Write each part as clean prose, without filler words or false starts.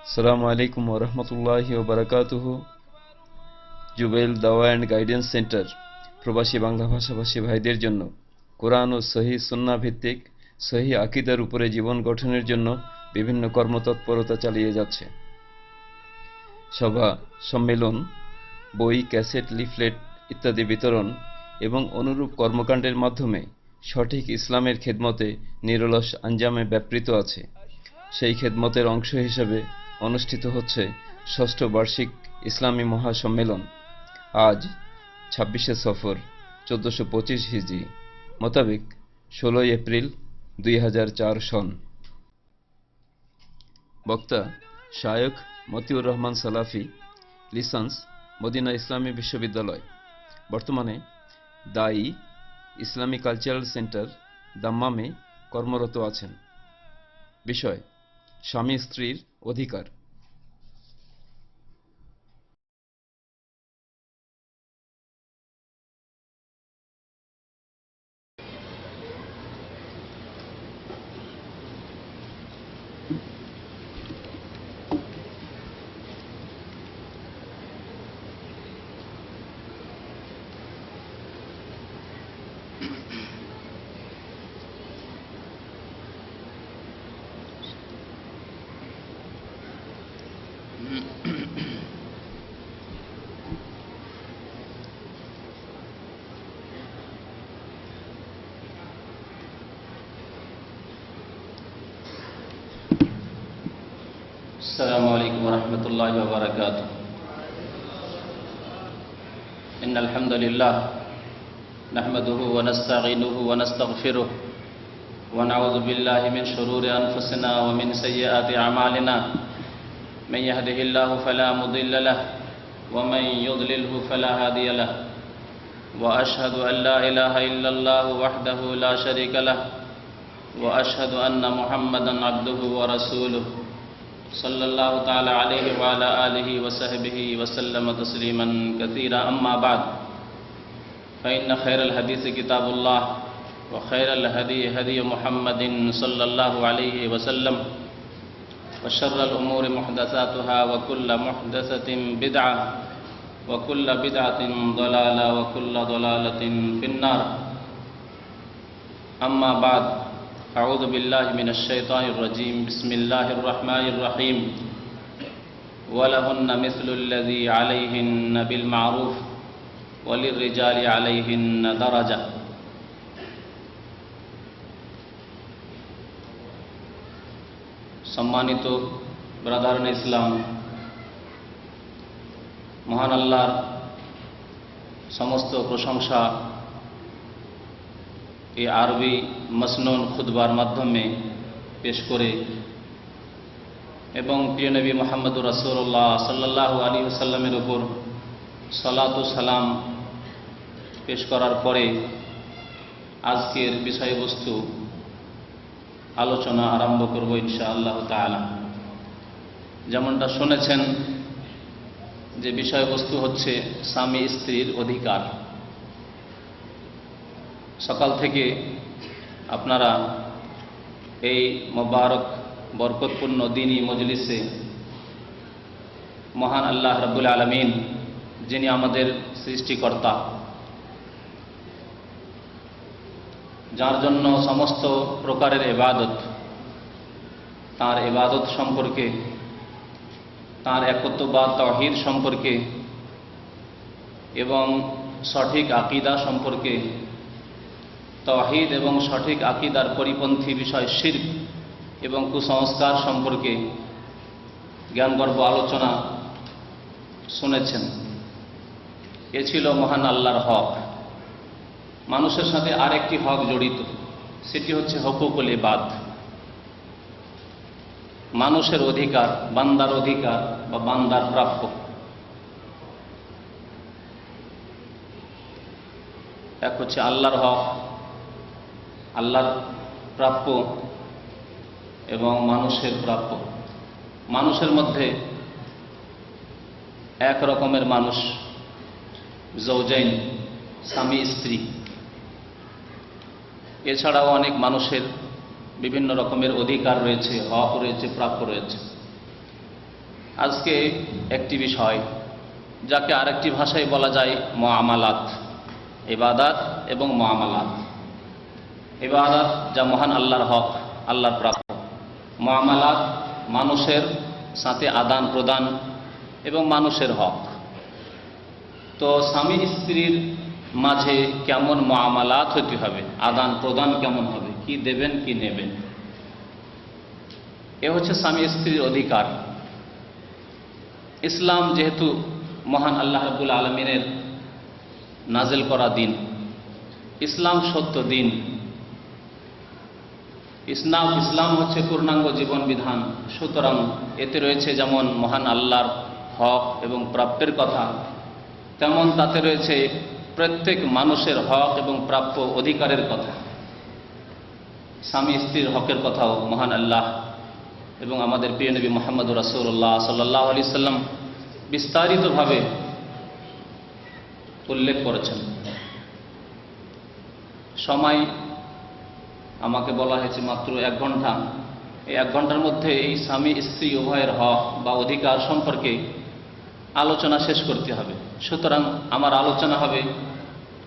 আসসালামু আলাইকুম ওরহমতুল্লাহি ওবারাকাতুহু। জুবেল দাওয়া অ্যান্ড গাইডেন্স সেন্টার প্রবাসী বাংলা ভাষাভাষী ভাইদের জন্য কোরআন ও সহি সুন্নাহ ভিত্তিক সহি আকীদার উপরে জীবন গঠনের জন্য বিভিন্ন কর্মতৎপরতা চালিয়ে যাচ্ছে। সভা, সম্মেলন, বই, ক্যাসেট, লিফলেট ইত্যাদি বিতরণ এবং অনুরূপ কর্মকাণ্ডের মাধ্যমে সঠিক ইসলামের খেদমতে নিরলস আঞ্জামে ব্যাপৃত আছে। সেই খেদমতের অংশ হিসেবে অনুষ্ঠিত হচ্ছে ষষ্ঠ বার্ষিক ইসলামী মহাসম্মেলন। আজ ২৬শে সফর ১৪২৫ হিজরি মোতাবেক ১৬ এপ্রিল ২০০৪ সন। বক্তা শায়খ মতিউর রহমান সালাফি, লিসেন্স, মদিনা ইসলামী বিশ্ববিদ্যালয়, বর্তমানে দায়ী ইসলামী কালচারাল সেন্টার, দাম্মামে কর্মরত আছেন। বিষয়: স্বামী স্ত্রীর অধিকার। السلام عليكم ورحمة الله وبركاته. إن الحمد لله نحمده ونستعينه ونستغفره ونعوذ بالله من شرور أنفسنا ومن سيئات أعمالنا. من يهده الله فلا مضل له ومن يضلله فلا هادي له. وأشهد أن لا إله إلا الله وحده لا شريك له وأشهد أن محمدا عبده ورسوله صلى الله تعالى عليه وعلى آله وصحبه وسلم تسليما كثيرا. أما بعد، فإن خير الحديث كتاب الله وخير الهدي هدي محمد صلى الله عليه وسلم وشر الأمور محدثاتها وكل محدثة بدعة وكل بدعة ضلالة وكل ضلالة في النار. أما بعد، أعوذ بالله من الشيطان الرجيم. بسم الله الرحمن الرحيم. ولهن مثل الذي عليهن بالمعروف وللرجال عليهن درجة. সম্মানিত ব্রাদারান ইসলাম, মহান আল্লাহর সমস্ত প্রশংসা এই আরবি মসনুন খুতবার মাধ্যমে পেশ করে এবং প্রিয় নবী মুহাম্মদুর রাসূলুল্লাহ সাল্লাল্লাহু আলাইহি ওয়াসাল্লামের উপর সালাত ও সালাম পেশ করার পরে আজকের বিষয়বস্তু আলোচনা আরম্ভ করব ইনশাআল্লাহ তাআলা। যেমনটা শুনেছেন যে বিষয়বস্তু হচ্ছে স্বামী স্ত্রীর অধিকার। সকাল থেকে আপনারা এই মোবারক বরকতপূর্ণ দ্বীনি মজলিসে মহান আল্লাহ রাব্বুল আলামিন, যিনি আমাদের সৃষ্টিকর্তা, যার জন্য সমস্ত প্রকারের ইবাদত, তার ইবাদত সম্পর্কে, তার একত্ববাদ তাওহীদ সম্পর্কে এবং সঠিক আকীদা সম্পর্কে, তাওহীদ এবং সঠিক আকীদার পরিপন্থী বিষয় শিরক এবং কুসংস্কার সম্পর্কে জ্ঞানগর্ভ আলোচনা শুনেছেন। এ ছিল মহান আল্লাহর হক। মানুষের সাথে আরেকটি হক জড়িত, সেটি হচ্ছে হুকুকুল ইবাদ, মানুষের অধিকার, বান্দার অধিকার বা বান্দার প্রাপ্য। এক হচ্ছে আল্লাহর হক, আল্লাহর প্রাপ্য, এবং মানুষের প্রাপ্য। মানুষের মধ্যে এক রকমের মানুষ, যৌজাইন, স্বামী স্ত্রী। এছাড়াও অনেক মানুষের বিভিন্ন রকমের অধিকার রয়েছে, হক রয়েছে, প্রাপ্য রয়েছে। আজকে একটি বিষয় যাকে আরেকটি ভাষায় বলা যায় মুআমালাত, ইবাদত এবং মুআমালাত। ইবাদত যা মহান আল্লাহর হক, আল্লাহর প্রাপ্য। মুআমালাত মানুষের সাথে আদান প্রদান এবং মানুষের হক। তো স্বামী স্ত্রীর মাঝে কেমন মুআমালাত হতে হবে, আদান প্রদান কেমন হবে, কি দেবেন কি নেবেন, এ হচ্ছে স্বামী স্ত্রীর অধিকার। ইসলাম যেহেতু মহান আল্লাহ রাব্বুল আলামিনের নাজিল করা দিন, ইসলাম সত্য দিন, ইসলাম হচ্ছে পূর্ণাঙ্গ জীবন বিধান। সুতরাং এতে রয়েছে যেমন মহান আল্লাহর হক এবং প্রাপ্যের কথা, তেমন তাতে রয়েছে প্রত্যেক মানুষের হক এবং প্রাপ্য অধিকারের কথা। স্বামী স্ত্রীর হকের কথাও মহান আল্লাহ এবং আমাদের প্রিয় নবী মুহাম্মদুর রাসূলুল্লাহ সাল্লাল্লাহু আলাইহি সাল্লাম বিস্তারিতভাবে উল্লেখ করেছেন। সময় আমাকে বলা হয়েছে মাত্র 1 ঘন্টা। এই 1 ঘন্টার মধ্যে এই স্বামী স্ত্রী উভয়ের হক বা অধিকার সম্পর্কে আলোচনা শেষ করতে হবে। সুতরাং আমার আলোচনা হবে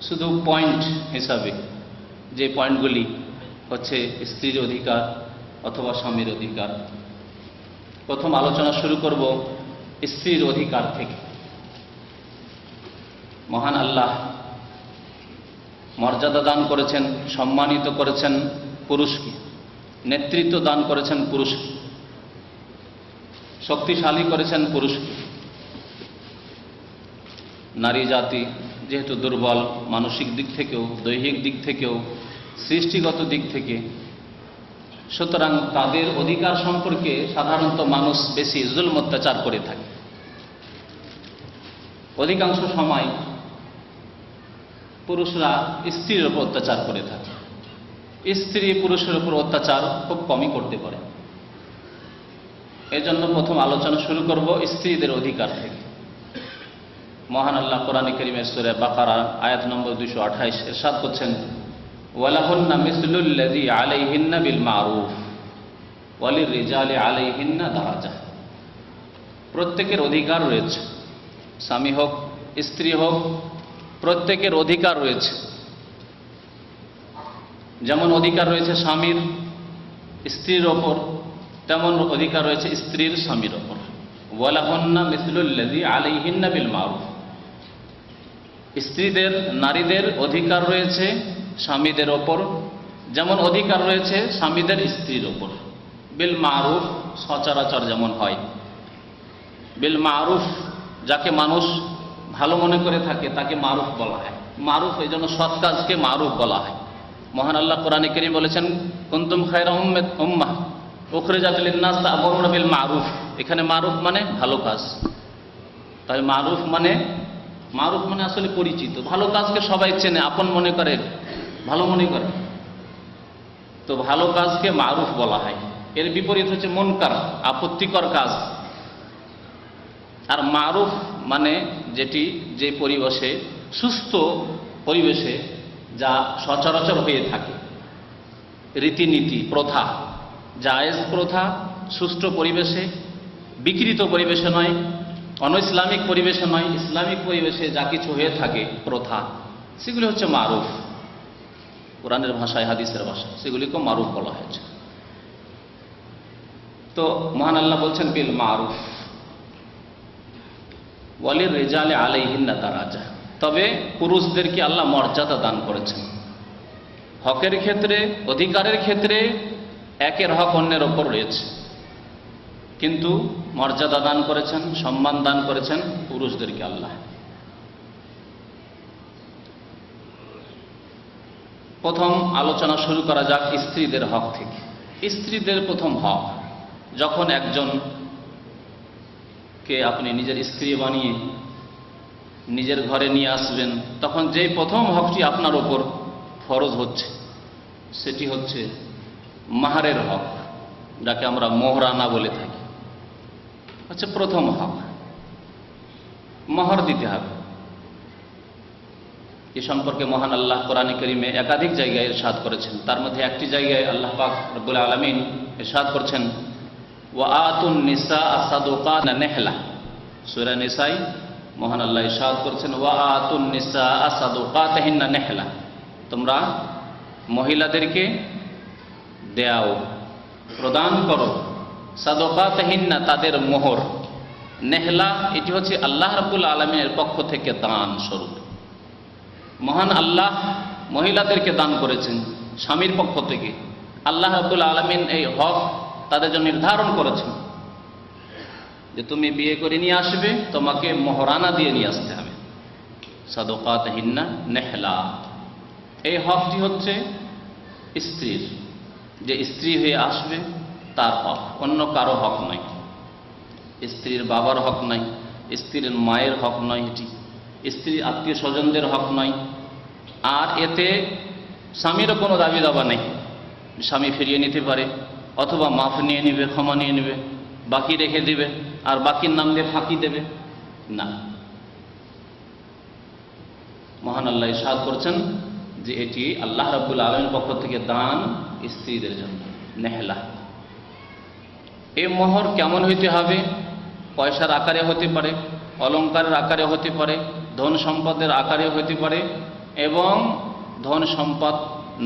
শুধু পয়েন্ট হিসাবে, যে পয়েন্টগুলি হচ্ছে স্ত্রীর অধিকার অথবা স্বামীর অধিকার। প্রথম আলোচনা শুরু করব স্ত্রীর অধিকার থেকে। মহান আল্লাহ মর্যাদা দান করেছেন, সম্মানিত করেছেন পুরুষকে, নেতৃত্ব দান করেছেন পুরুষকে, শক্তিশালী করেছেন পুরুষকে। নারী জাতি যেহেতু দুর্বল, মানসিক দিক থেকেও, দৈহিক দিক থেকেও, সৃষ্টিগত দিক থেকে, সুতরাং তাদের অধিকার সম্পর্কে সাধারণত মানুষ বেশি জুলম অত্যাচার করে থাকে। অধিকাংশ সময় পুরুষরা স্ত্রীর উপর অত্যাচার করে থাকে, স্ত্রী পুরুষের উপর অত্যাচার খুব কমই করতে পারে। এজন্য প্রথম আলোচনা শুরু করব স্ত্রীদের অধিকার থেকে। মহান আল্লাহ কোরআনে কারীমের সূরা বাকারা আয়াত নম্বর 228 ইরশাদ করছেন, ওয়ালাহুন্না মিসলুল্লাযী আলাইহিন্না বিল মারুফ ওয়ালিররিজালি আলাইহিন্না দারাজা। প্রত্যেকের অধিকার রয়েছে, স্বামী হোক স্ত্রী হোক, প্রত্যেকের অধিকার রয়েছে। যেমন অধিকার রয়েছে স্বামীর স্ত্রীর ওপর, তেমন অধিকার রয়েছে স্ত্রীর স্বামীর ওপর। ওয়ালাহুন্না মিসলুল্লাযী আলাইহিন্না বিল মারুফ। স্ত্রীদের, নারীদের অধিকার রয়েছে স্বামীদের ওপর, যেমন অধিকার রয়েছে স্বামীদের স্ত্রীর ওপর। বিল মারুফ, সচরাচর যেমন হয়। বিল মারুফ, যাকে মানুষ ভালো মনে করে থাকে তাকে মারুফ বলা হয়। মারুফ এই জন্য সৎ কাজকে মারুফ বলা হয়। মহান আল্লাহ কোরআনে কারীম বলেছেন, কুনতুম খায়রা উম্মাহ উখরিজাত লিন-নাস তা'মুরুনা বিল মারুফ। এখানে মারুফ মানে ভালো কাজ। তাই মারুফ মানে আসলে পরিচিত, ভালো কাজকে সবাই চেনে, আপন মনে করে, ভালো মনে করে। তো ভালো কাজকে মারুফ বলা হয়। এর বিপরীত হচ্ছে মুনকার, আপত্তিকর কাজ। আর মারুফ মানে যেটি, যে পরিবেশে, সুস্থ পরিবেশে যা সচরাচর হয়ে থাকে, রীতিনীতি, প্রথা, জায়েজ প্রথা, সুষ্ঠু পরিবেশে, বিকৃত পরিবেশে নয়, অনইসলামিক পরিবেশে নয়, ইসলামিক পরিবেশে যা কিছু হয়ে থাকে প্রথা, সেগুলি হচ্ছে মারুফ। কোরআনের ভাষায়, হাদিসের ভাষায় সেগুলিকেও মারুফ বলা হয়েছে। তো মহান আল্লাহ বলছেন বিল মারুফ ওয়ালিররিজালি আলাইহিন্না দারাজা। তবে পুরুষদেরকে আল্লাহ মর্যাদা দান করেছেন। হকের ক্ষেত্রে, অধিকারের ক্ষেত্রে একের হক অন্যের ওপর রয়েছে, কিন্তু মর্যাদা দান করেছেন, সম্মান দান করেছেন পুরুষদেরকে আল্লাহ। প্রথম আলোচনা শুরু করা যাক স্ত্রীদের হক থেকে। স্ত্রীদের প্রথম হক, যখন একজনকে আপনি নিজের স্ত্রী বানিয়ে নিজের ঘরে নিয়ে আসবেন, তখন যেই প্রথম হকটি আপনার ওপর ফরজ হচ্ছে সেটি হচ্ছে মাহারের হক, যাকে আমরা মোহরানা বলে থাকি। হচ্ছে প্রথম হক, মোহর দিতে হবে। এ সম্পর্কে মহান আল্লাহ কোরআনে কারীমে একাধিক জায়গায় ইরশাদ করেছেন। তার মধ্যে একটি জায়গায় আল্লাহ পাক রব্বুল আলামিন ইরশাদ করছেন, ওয়া আতুন নিসা সাদুকাত নেহলা। সূরা নিসাই মহান আল্লাহ ইরশাদ করেছেন, ওয়া আতুন নিসা সাদুকাতিহিন্না নেহলা, তোমরা মহিলাদেরকে দেও, প্রদান করো, সাদকাতহিন্না, তাদের মোহর। নেহলা এটি হচ্ছে আল্লাহ রাব্বুল আলামিনের পক্ষ থেকে দান স্বরূপ। মহান আল্লাহ মহিলাদেরকে দান করেছেন স্বামীর পক্ষ থেকে। আল্লাহ রাব্বুল আলামিন এই হক তাদের জন্য নির্ধারণ করেছেন যে তুমি বিয়ে করে নিয়ে আসবে, তোমাকে মোহরানা দিয়ে নিয়ে আসতে হবে। সাদকাতহিন্না নেহলা, এই হকটি হচ্ছে স্ত্রীর, যে স্ত্রী হয়ে আসবে তার হক, অন্য কারো হক নয়। স্ত্রীর বাবার হক নয়, স্ত্রীর মায়ের হক নয়, এটি স্ত্রীর আত্মীয় স্বজনদের হক নয়। আর এতে স্বামীরও কোনো দাবি দাবা নেই, স্বামী ফিরিয়ে নিতে পারে অথবা মাফ নিয়ে নেবে, ক্ষমা নিয়ে নেবে, বাকি রেখে দেবে আর বাকির নাম দিয়ে ফাঁকি দেবে না। মহান আল্লাহ ইরশাদ করছেন যে এটি আল্লাহ রাব্বুল আলামিনের পক্ষ থেকে দান স্ত্রীদের জন্য, নেহলা। এই মোহর কেমন হইতে হবে? পয়সার আকারে হতে পারে, অলংকারের আকারে হতে পারে, ধন সম্পদের আকারে হতে পারে, এবং ধন সম্পদ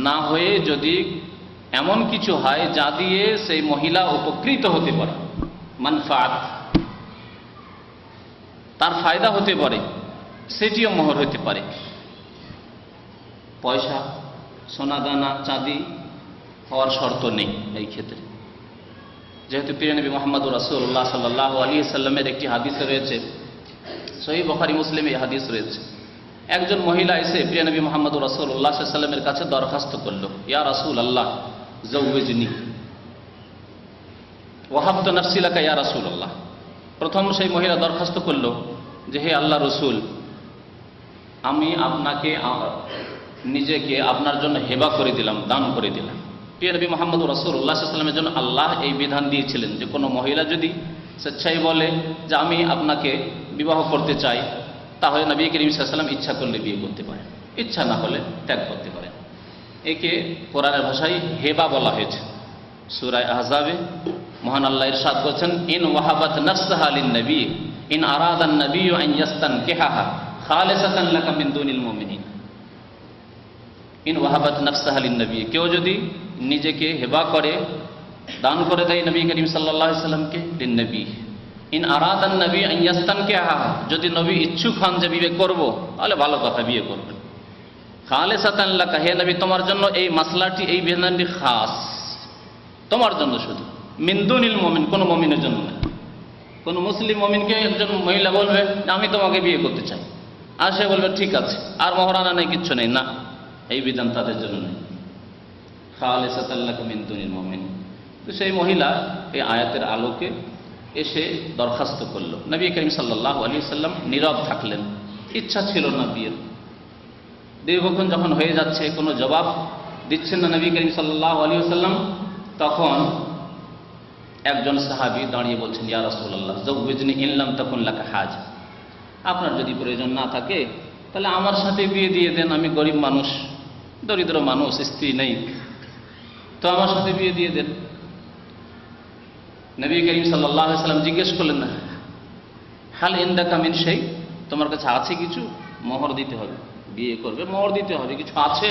না হয়ে যদি এমন কিছু হয় যা দিয়ে সেই মহিলা উপকৃত হতে পারে, মানফাত, তার ফায়দা হতে পারে, সেটিও মোহর হতে পারে। পয়সা, সোনা দানা, চাঁদি হওয়ার শর্ত নেই এই ক্ষেত্রে, যেহেতু প্রিয় নবী মুহাম্মদ রাসূলুল্লাহ সাল্লাল্লাহু আলাইহি সাল্লামের একটি হাদিস রয়েছে, সহিহ বুখারী মুসলিমে এই হাদিস রয়েছে। একজন মহিলা এসে প্রিয় নবী মুহাম্মদ রাসূলুল্লাহ সাল্লাল্লাহু আলাইহি সাল্লামের কাছে দরখাস্ত করলো, ইয়া রাসূলুল্লাহ যাওয়াজনি ওয়াহাবতু নাফসি লাকা ইয়া রাসূলুল্লাহ। প্রথম সেই মহিলা দরখাস্ত করলো যে হে আল্লাহ রসুল, আমি আপনাকে নিজেকে আপনার জন্য হেবা করে দিলাম, দান করে দিলাম। প্রিয় নবী মুহাম্মদ রাসূলুল্লাহ সাল্লাল্লাহু আলাইহি সাল্লামের জন্য আল্লাহ এই বিধান দিয়েছিলেন যে কোনো মহিলা যদি স্বেচ্ছায় বলে যে আমি আপনাকে বিবাহ করতে চাই, তাহলে নবী করিম সাল্লাল্লাহু আলাইহি ওয়াসাল্লাম ইচ্ছা করলে বিয়ে করতে পারেন, ইচ্ছা না হলে ত্যাগ করতে পারেন। একে কোরআনের ভাষায় হেবা বলা হয়েছে। সূরা আহজাবে মহান আল্লাহ ইরশাদ করেছেন, ইন ওয়াহাবাত নাফসাহা লিন নবী ইন আরাদান নবী আন ইয়াস্তানকিহাহা খালিসাতান লাকা মিন দুনিল মুমিনিন। ইন ওয়াহাবাত নাফসাহা লিন নবী, কেউ যদি নিজেকে হেবা করে, দান করে দেয় নবী করিম সাল্লাল্লাহু আলাইহি সাল্লামকে, লিন নবী ইন আরাদান নবী আন ইয়াস্তানকিহাহা, যদি নবী ইচ্ছুক হন যে বিয়ে করব, তাহলে ভালো কথা, বিয়ে করবেন। খালিসাতান লাকা, হে নবী তোমার জন্য এই মাসলাটি, এই বিধানটি খাস তোমার জন্য, শুধু মিন দুনিল মুমিন, কোন মুমিনের জন্য না। কোন মুসলিম মুমিনকে একজন মহিলা বলবে আমি তোমাকে বিয়ে করতে চাই, আর সে বলবে ঠিক আছে, আর মহরানা নেই, কিচ্ছু নেই, না, এই বিধান তাদের জন্য নেই। খালিসাতান লাকা মিন দুনিল মুমিন। তো সেই মহিলা এই আয়াতের আলোকে এসে দরখাস্ত করলো। নবী করিম সাল্লাল্লাহু আলাইহি সাল্লাম নীরব থাকলেন, ইচ্ছা ছিল না বিয়ের। দীর্ঘক্ষণ যখন হয়ে যাচ্ছে, কোনো জবাব দিচ্ছেন না নবী করিম সাল্লাল্লাহু আলাইহি সাল্লাম, তখন একজন সাহাবী দাঁড়িয়ে বলছেন, ইয়া রাসূলুল্লাহ যাওয়াজনি ইন লাম তাকুন লাকা হাজ, আপনার যদি প্রয়োজন না থাকে তাহলে আমার সাথে বিয়ে দিয়ে দেন, আমি গরিব মানুষ, দরিদ্র মানুষ, স্ত্রী নেই, তো আমার সাথে বিয়ে দিয়ে দেন। নবী করিম সাল্লাল্লাহু আলাইহি সাল্লাম জিজ্ঞেস করলেন, হাল ইনদাকা মিন শাই, তোমার কাছে আছে কিছু? মোহর দিতে হবে, বিয়ে করবে, মোহর দিতে হবে, কিছু আছে?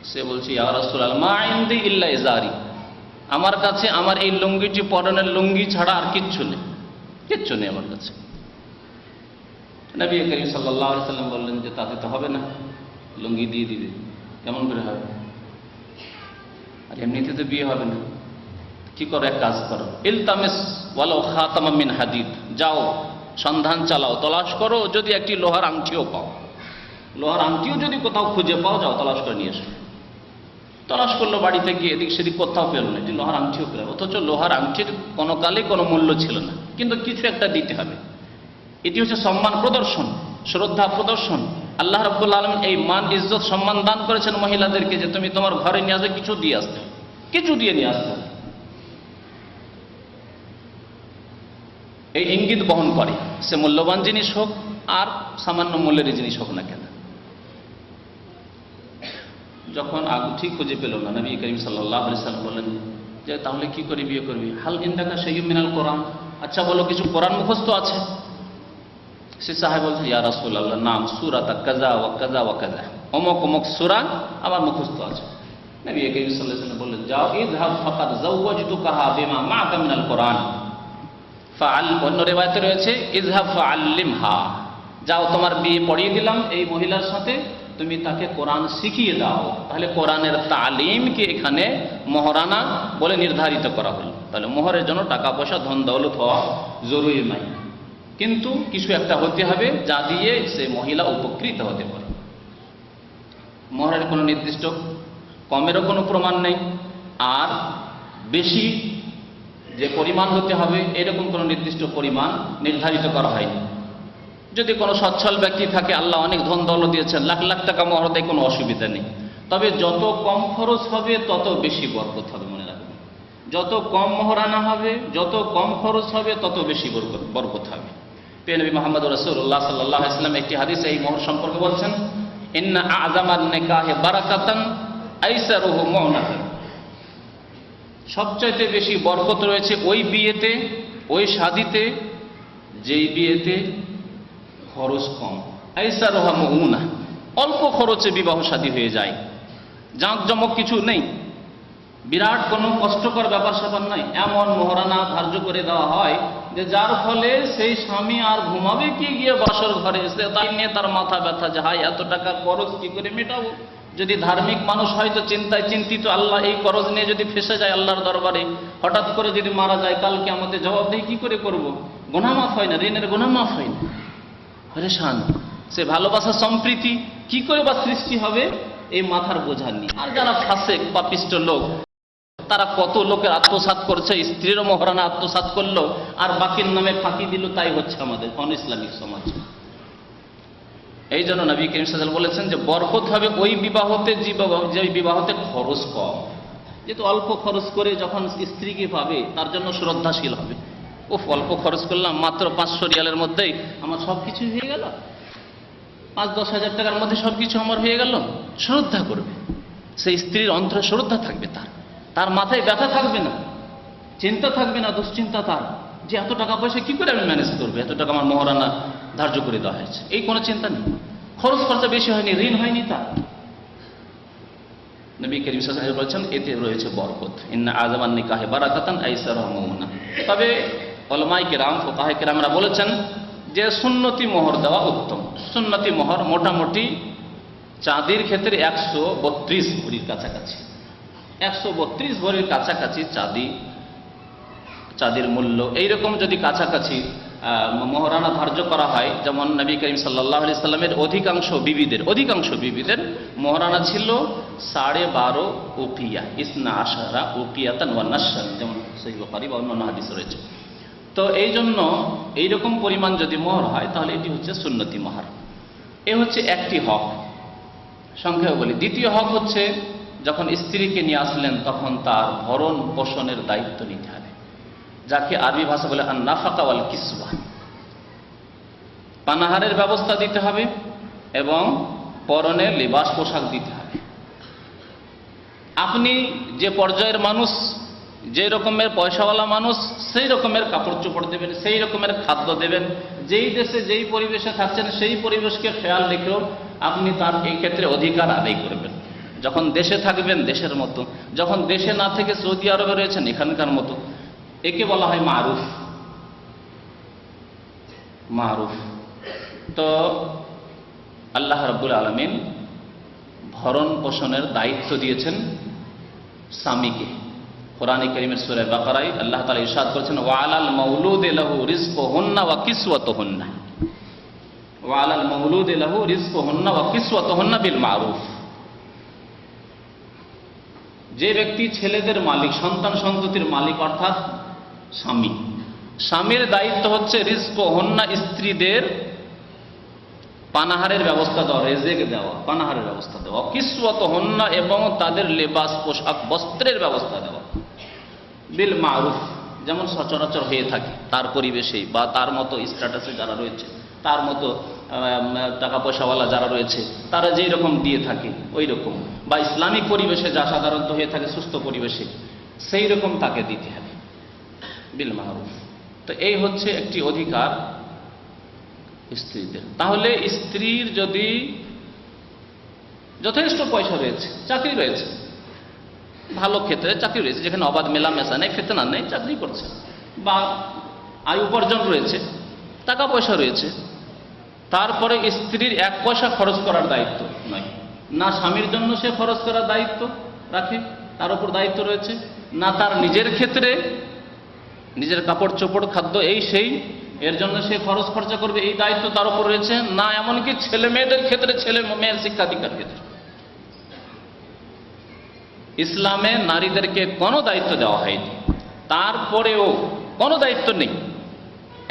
সে বলছে, ইয়া রাসূলুল্লাহ মা ইনদি ইল্লা ইজারি, আমার কাছে আমার এই লুঙ্গিটি, পরনের লুঙ্গি ছাড়া আর কিচ্ছু নেই, কিচ্ছু নেই আমার কাছে। নবী করিম সাল্লাল্লাহু আলাইহি সাল্লাম বললেন যে তাতে তো হবে না, লুঙ্গি দিয়ে দিবে, কেমন করে হবে? আর এমনিতে তো বিয়ে হবে না। কি করো, এক কাজ করো, ইলতামিস ওয়ালাউ খাতামান মিন হাদিদ, যাও সন্ধান চালাও, তলাশ করো, যদি একটি লোহার আংটিও পাও, লোহার আংটিও যদি কোথাও খুঁজে পাও, যাও তলাশ করে নিয়ে এসো। তলাশ করলো বাড়িতে গিয়ে, এদিক সেদিক কোথাও পেল না, একটি লোহার আংটিও পেল। অথচ লোহার আংটির কোনো কালে কোনো মূল্য ছিল না, কিন্তু কিছু একটা দিতে হবে। এটি হচ্ছে সম্মান প্রদর্শন, শ্রদ্ধা প্রদর্শন। আল্লাহ রাব্বুল আলামিন এই মান, ইজ্জত, সম্মান দান করেছেন মহিলাদেরকে যে তুমি তোমার ঘরে নিয়ে আসবে, কিছু দিয়ে আসতে, কিছু দিয়ে নিয়ে আসতে। এই ইঙ্গিত বহন করে, সে মূল্যবান জিনিস হোক আর সামান্য মূল্যের জিনিস হোক না কেন। যখন আগুঠি খুঁজে পেল না, নবী করিম সাল্লাল্লাহু আলাইহি সাল্লাম বললেন, যে তাহলে কি করে বিয়ে করবি? হাল ইন্দাকা শাইয়্যুম মিনাল কোরআন, আচ্ছা বলো কিছু কোরআন মুখস্থ আছে? সে সাহেব বলছে, ইয়া রাসূলুল্লাহ নাম সূরাতা কাযা ওয়া কাযা ওয়া কাযা, অমুক অমুক সূরা আমার মুখস্থ আছে। নবী করিম সাল্লাল্লাহু আলাইহি ওয়াসাল্লাম বললেন, যাও ইযহাব ফাকাদ যাওয়াজতুকাহা বিমা মা'আকা মিনাল কোরআন। অন্য রিওয়ায়াতে রয়েছে ইযহাব ফাআল্লিমহা, যাও তোমার বিয়ে পড়িয়ে দিলাম এই মহিলার সাথে, তুমি তাকে কোরআন শিখিয়ে দাও। তাহলে কোরআনের তালিমকে এখানে মহরানা বলে নির্ধারিত করা হলো। তাহলে মোহরের জন্য টাকা পয়সা ধন দৌলত হওয়া জরুরি নয়, কিন্তু কিছু একটা হতে হবে যা দিয়ে সে মহিলা উপকৃত হতে পারে। মোহরের কোনো নির্দিষ্ট কমেরও কোনো প্রমাণ নেই, আর বেশি যে পরিমাণ হতে হবে এরকম কোনো নির্দিষ্ট পরিমাণ নির্ধারিত করা হয়নি। যদি কোনো সচ্ছল ব্যক্তি থাকে, আল্লাহ অনেক ধন দৌলত দিয়েছেন, লাখ লাখ টাকা মোহর দেয়, কোনো অসুবিধা নেই। তবে যত কম খরচ হবে তত বেশি বরকত হবে, মনে রাখবেন। যত কম মোহরানা হবে, যত কম খরচ হবে, তত বেশি বরকত হবে। প্রিয় নবী মুহাম্মদ রাসূলুল্লাহ সাল্লাল্লাহু আলাইহি ওয়াসাল্লাম একটি হাদিসে এই মোহর সম্পর্কে বলছেন, ইন্না আ'যামান নিকাহি বারাকাতান আইসারুহু মু'নাতান। সবচাইতে বেশি বরকত রয়েছে ওই বিয়েতে, ওই শাদীতে যেই বিয়েতে খরচ কম। আইসারুহা মু'না, অল্প খরচে বিবাহ শাদী হয়ে যায়, জাঁকজমক কিছু নেই, বিরাট কোনো কষ্টকর ব্যাপার স্যাপার নাই। এমন মোহরানা ধার্য করে দেওয়া হয় যে যার ফলে সেই স্বামী আর ঘুমাবে কি গিয়ে বাসর ঘরে এসে, তাই নিয়ে তার মাথা ব্যথা যে হাই এত টাকার খরচ কি করে মেটাবো। যদি ধার্মিক মানুষ হয় তো চিন্তায় চিন্তিত, আল্লাহ এই খরচ নিয়ে যদি ফেসে যায় আল্লাহর দরবারে, হঠাৎ করে যদি মারা যায়, কালকে আমাদের জবাবদিহি কি করে করব? গুনাহ মাফ হয় না, ঋণের গুনাহ মাফ হয় না, পরেশান। সে ভালোবাসা সম্প্রীতি কি করে বা সৃষ্টি হবে এই মাথার বোঝা নিয়ে। আর যারা ফাসেক পাপিষ্ট লোক, তারা কত লোকের আত্মসাৎ করছে, স্ত্রীরও মোহরানা আত্মসাৎ করলো আর বাকির নামে ফাঁকি দিল, তাই হচ্ছে আমাদের অন ইসলামিক সমাজ। এই জন্য নবী করিম সাল্লাল্লাহু আলাইহি ওয়াসাল্লাম বলেছেন যে বরকত হবে ওই বিবাহতে যে বিবাহতে খরচ কম। যেহেতু অল্প খরচ করে যখন স্ত্রীকে পাবে তার জন্য শ্রদ্ধাশীল হবে। উফ, অল্প খরচ করলাম, মাত্র 500 রিয়ালের মধ্যেই আমার সব কিছু হয়ে গেল, 5-10 হাজার টাকার মধ্যে সব কিছু আমার হয়ে গেল, শ্রদ্ধা করবে। সেই স্ত্রীর অন্তরে শ্রদ্ধা থাকবে, তার মাথায় ব্যথা থাকবে না, চিন্তা থাকবে না, দুশ্চিন্তা তার যে এত টাকা পয়সা কি করে আমি ম্যানেজ করবো, এত টাকা আমার মোহরানা ধার্য করে দেওয়া হয়েছে, এই কোনো চিন্তা নেই। খরচ খরচা বেশি হয়নি, ঋণ হয়নি তার। নবী করিম সাল্লাল্লাহু আলাইহি ওয়াসাল্লাম বলেছেন এতে রয়েছে বরকত, ইন্না আ'যামান নিকাহি বারাকাতান আইসারুহা মু'না। তবে উলামায়ে কেরাম, ফুকাহায়ে কেরামরা বলেছেন যে সুন্নতি মোহর দেওয়া উত্তম। সুন্নতি মোহর মোটামুটি চাঁদির ক্ষেত্রে 132 ভরির কাছাকাছি, 132 ভরির কাছাকাছি চাঁদির মূল্য। এইরকম যদি কাছাকাছি মোহরানা ধার্য করা হয়, যেমন নবী করিম সাল্লাল্লাহু আলাইহি সাল্লামের অধিকাংশ বিবিদের মোহরানা ছিল 12.5 উকিয়া, ইসনা আশারা উকিয়াতান ওয়া নাশান, যেমন সহিহ বুখারী বা অন্যান্য হাদিস রয়েছে। তো এই জন্য এইরকম পরিমাণ যদি মোহর হয় তাহলে এটি হচ্ছে সুন্নতি মোহর। এ হচ্ছে একটি হক, সংক্ষেপে বলি। দ্বিতীয় হক হচ্ছে যখন স্ত্রীকে নিয়ে আসলেন তখন তার ভরণ পোষণের দায়িত্ব নিতে হবে, যাকে আরবি ভাষা বলে আন নাফাকা ওয়াল কিসওয়া। পানাহারের ব্যবস্থা দিতে হবে এবং পরনের লিবাস পোশাক দিতে হবে। আপনি যে পর্যায়ের মানুষ, যে রকমের পয়সাওয়ালা মানুষ, সেই রকমের কাপড় চোপড় দেবেন, সেই রকমের খাদ্য দেবেন। যেই দেশে যেই পরিবেশে থাকছেন সেই পরিবেশকে খেয়াল রেখেও আপনি তার এই ক্ষেত্রে অধিকার আদায় করবেন। যখন দেশে থাকবেন দেশের মতো, যখন দেশে না থেকে সৌদি আরবে রয়েছেন এখানকার মতো। একে বলা হয় মারুফ। তো আল্লাহ রাব্বুল আলামিন ভরণ পোষণের দায়িত্ব দিয়েছেন স্বামীকে। কোরআনে কারীমের সূরা বাকারায় আল্লাহ তাআলা ইরশাদ করেছেন, ওয়া আলাল মাউলুদি লাহু রিজকুহুন্না ওয়া কিসওয়াতুহুন্না, ওয়া আলাল মাউলুদি লাহু রিজকুহুন্না ওয়া কিসওয়াতুহুন্না বিল মারুফ। যে ব্যক্তি ছেলেদের মালিক, সন্তান সন্ততির মালিক, অর্থাৎ স্বামীর দায়িত্ব হচ্ছে রিজকুহুন্না, স্ত্রীদের পানাহারের ব্যবস্থা দেওয়া, রেজেক দেওয়া, পানাহারের ব্যবস্থা দেওয়া, কিসওয়াতুহুন্না, এবং তাদের লেবাস পোশাক বস্ত্রের ব্যবস্থা দেওয়া বিল মারুফ, যেমন সচরাচর হয়ে থাকে তার পরিবেশে বা তার মতো স্ট্যাটাসে যারা রয়েছে, তার মতো টাকা পয়সাওয়ালা যারা রয়েছে তারা যেই রকম দিয়ে থাকে ওই রকম, বা ইসলামিক পরিবেশে যা সাধারণত হয়ে থাকে সুস্থ পরিবেশে সেই রকম তাকে দিতে হবে বিল মারুফ। তো এই হচ্ছে একটি অধিকার স্ত্রীদের। তাহলে স্ত্রীর যদি যথেষ্ট পয়সা রয়েছে, চাকরি রয়েছে, ভালো ক্ষেত্রে চাকরি রয়েছে, যেখানে অবাধ মেলামেশা নেই, ফেতনা নেই, চাকরি করছে, বা আয় উপার্জন রয়েছে, টাকা পয়সা রয়েছে, তারপরে স্ত্রীর এক পয়সা খরচ করার দায়িত্ব নয়, না স্বামীর জন্য সে খরচ করার দায়িত্ব রাখে, তার উপর দায়িত্ব রয়েছে, না তার নিজের ক্ষেত্রে নিজের কাপড় চোপড় খাদ্য এই সেই এর জন্য সে খরচ খরচা করবে এই দায়িত্ব তার উপর রয়েছে, না এমনকি ছেলে মেয়েদের ক্ষেত্রে ছেলে মেয়ের শিক্ষাধিকার ক্ষেত্রে ইসলামে নারীদেরকে কোনো দায়িত্ব দেওয়া হয়নি। তারপরেও কোনো দায়িত্ব নেই।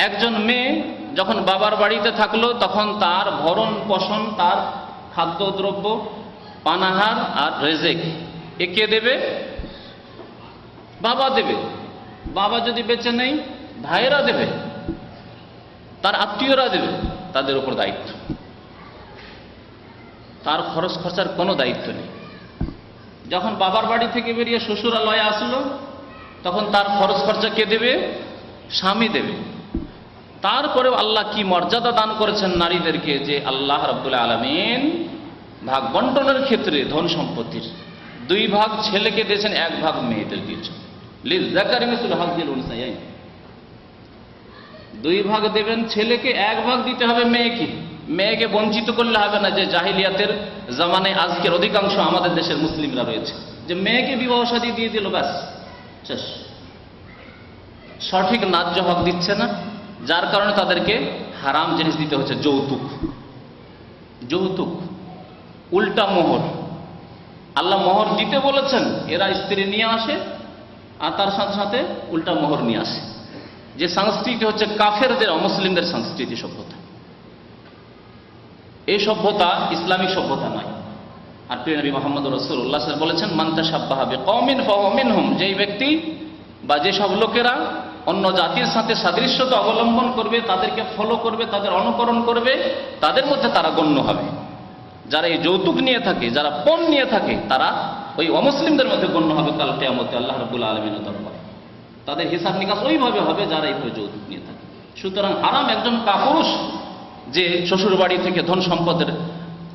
একজন মেয়ে যখন বাবার বাড়িতে থাকলো তখন তার ভরণ পোষণ, তার খাদ্যদ্রব্য, পানাহার আর রেজেক কে দেবে? বাবা দেবে। বাবা যদি বেঁচে নেই ভাইয়েরা দেবে, তার আত্মীয়রা দেবে, তাদের উপর দায়িত্ব। তার খরচ খরচার কোনো দায়িত্ব নেই। যখন বাবার বাড়ি থেকে বেরিয়ে শ্বশুরালয়ে আসলো তখন তার খরচ খরচা কে দেবে? স্বামী দেবে। তারপরেও আল্লাহ কি মর্যাদা দান করেছেন নারীদেরকে, যে আল্লাহ রাব্বুল আলামিন ভাগ বন্টনের ক্ষেত্রে ধন সম্পত্তির 2 ভাগ ছেলেকে দিয়েছেন, 1 ভাগ মেয়েদের দিয়েছেন। লিযযাকারি মিসলু হাযযিল উনসায়াইন। 2 ভাগ দেবেন ছেলেকে, 1 ভাগ দিতে হবে মেয়েকে। মেয়েকে বঞ্চিত করলে হবে না, যে জাহিলিয়াতের জামানায় আজকের অধিকাংশ আমাদের দেশের মুসলিমরা রয়েছে, যে মেয়েকে বিবাহ শাদী দিয়ে দিল, ব্যাস শেষ। সঠিক ন্যায্য হক দিচ্ছে না, যার কারণে তাদেরকে হারাম জিনিস দিতে হচ্ছে, যৌতুক। যৌতুক উল্টা মোহর। আল্লাহ মোহর দিতে বলেছেন, এরা স্ত্রী নিয়ে আসে আর তার সাথে সাথে উল্টা মোহর নিয়ে আসে। যে সংস্কৃতি হচ্ছে কাফেরদের, অমুসলিমদের সংস্কৃতি, সভ্যতা। এই সভ্যতা ইসলামিক সভ্যতা নয়। আর প্রিয় নবী মুহাম্মদ রাসূলুল্লাহ সাল্লাল্লাহু আলাইহি ওয়াসাল্লাম বলেছেন, মান তাশাব্বাহা বিকওমিন ফাহুয়া মিনহুম। যেই ব্যক্তি বা যেসব লোকেরা অন্য জাতির সাথে সাদৃশ্যতা অবলম্বন করবে, তাদেরকে ফলো করবে, তাদের অনুকরণ করবে, তাদের মধ্যে তারা গণ্য হবে। যারা এই যৌতুক নিয়ে থাকে, যারা পণ নিয়ে থাকে, তারা ওই অমুসলিমদের মধ্যে গণ্য হবে কাল কিয়ামতে আল্লাহ রাব্বুল আলামিনের দরবারে। তাদের হিসাব নিকাশ ওইভাবে হবে যারা এই যৌতুক নিয়ে থাকে। সুতরাং হারাম একজন কাপুরুষ যে শ্বশুর বাড়ি থেকে ধন সম্পদের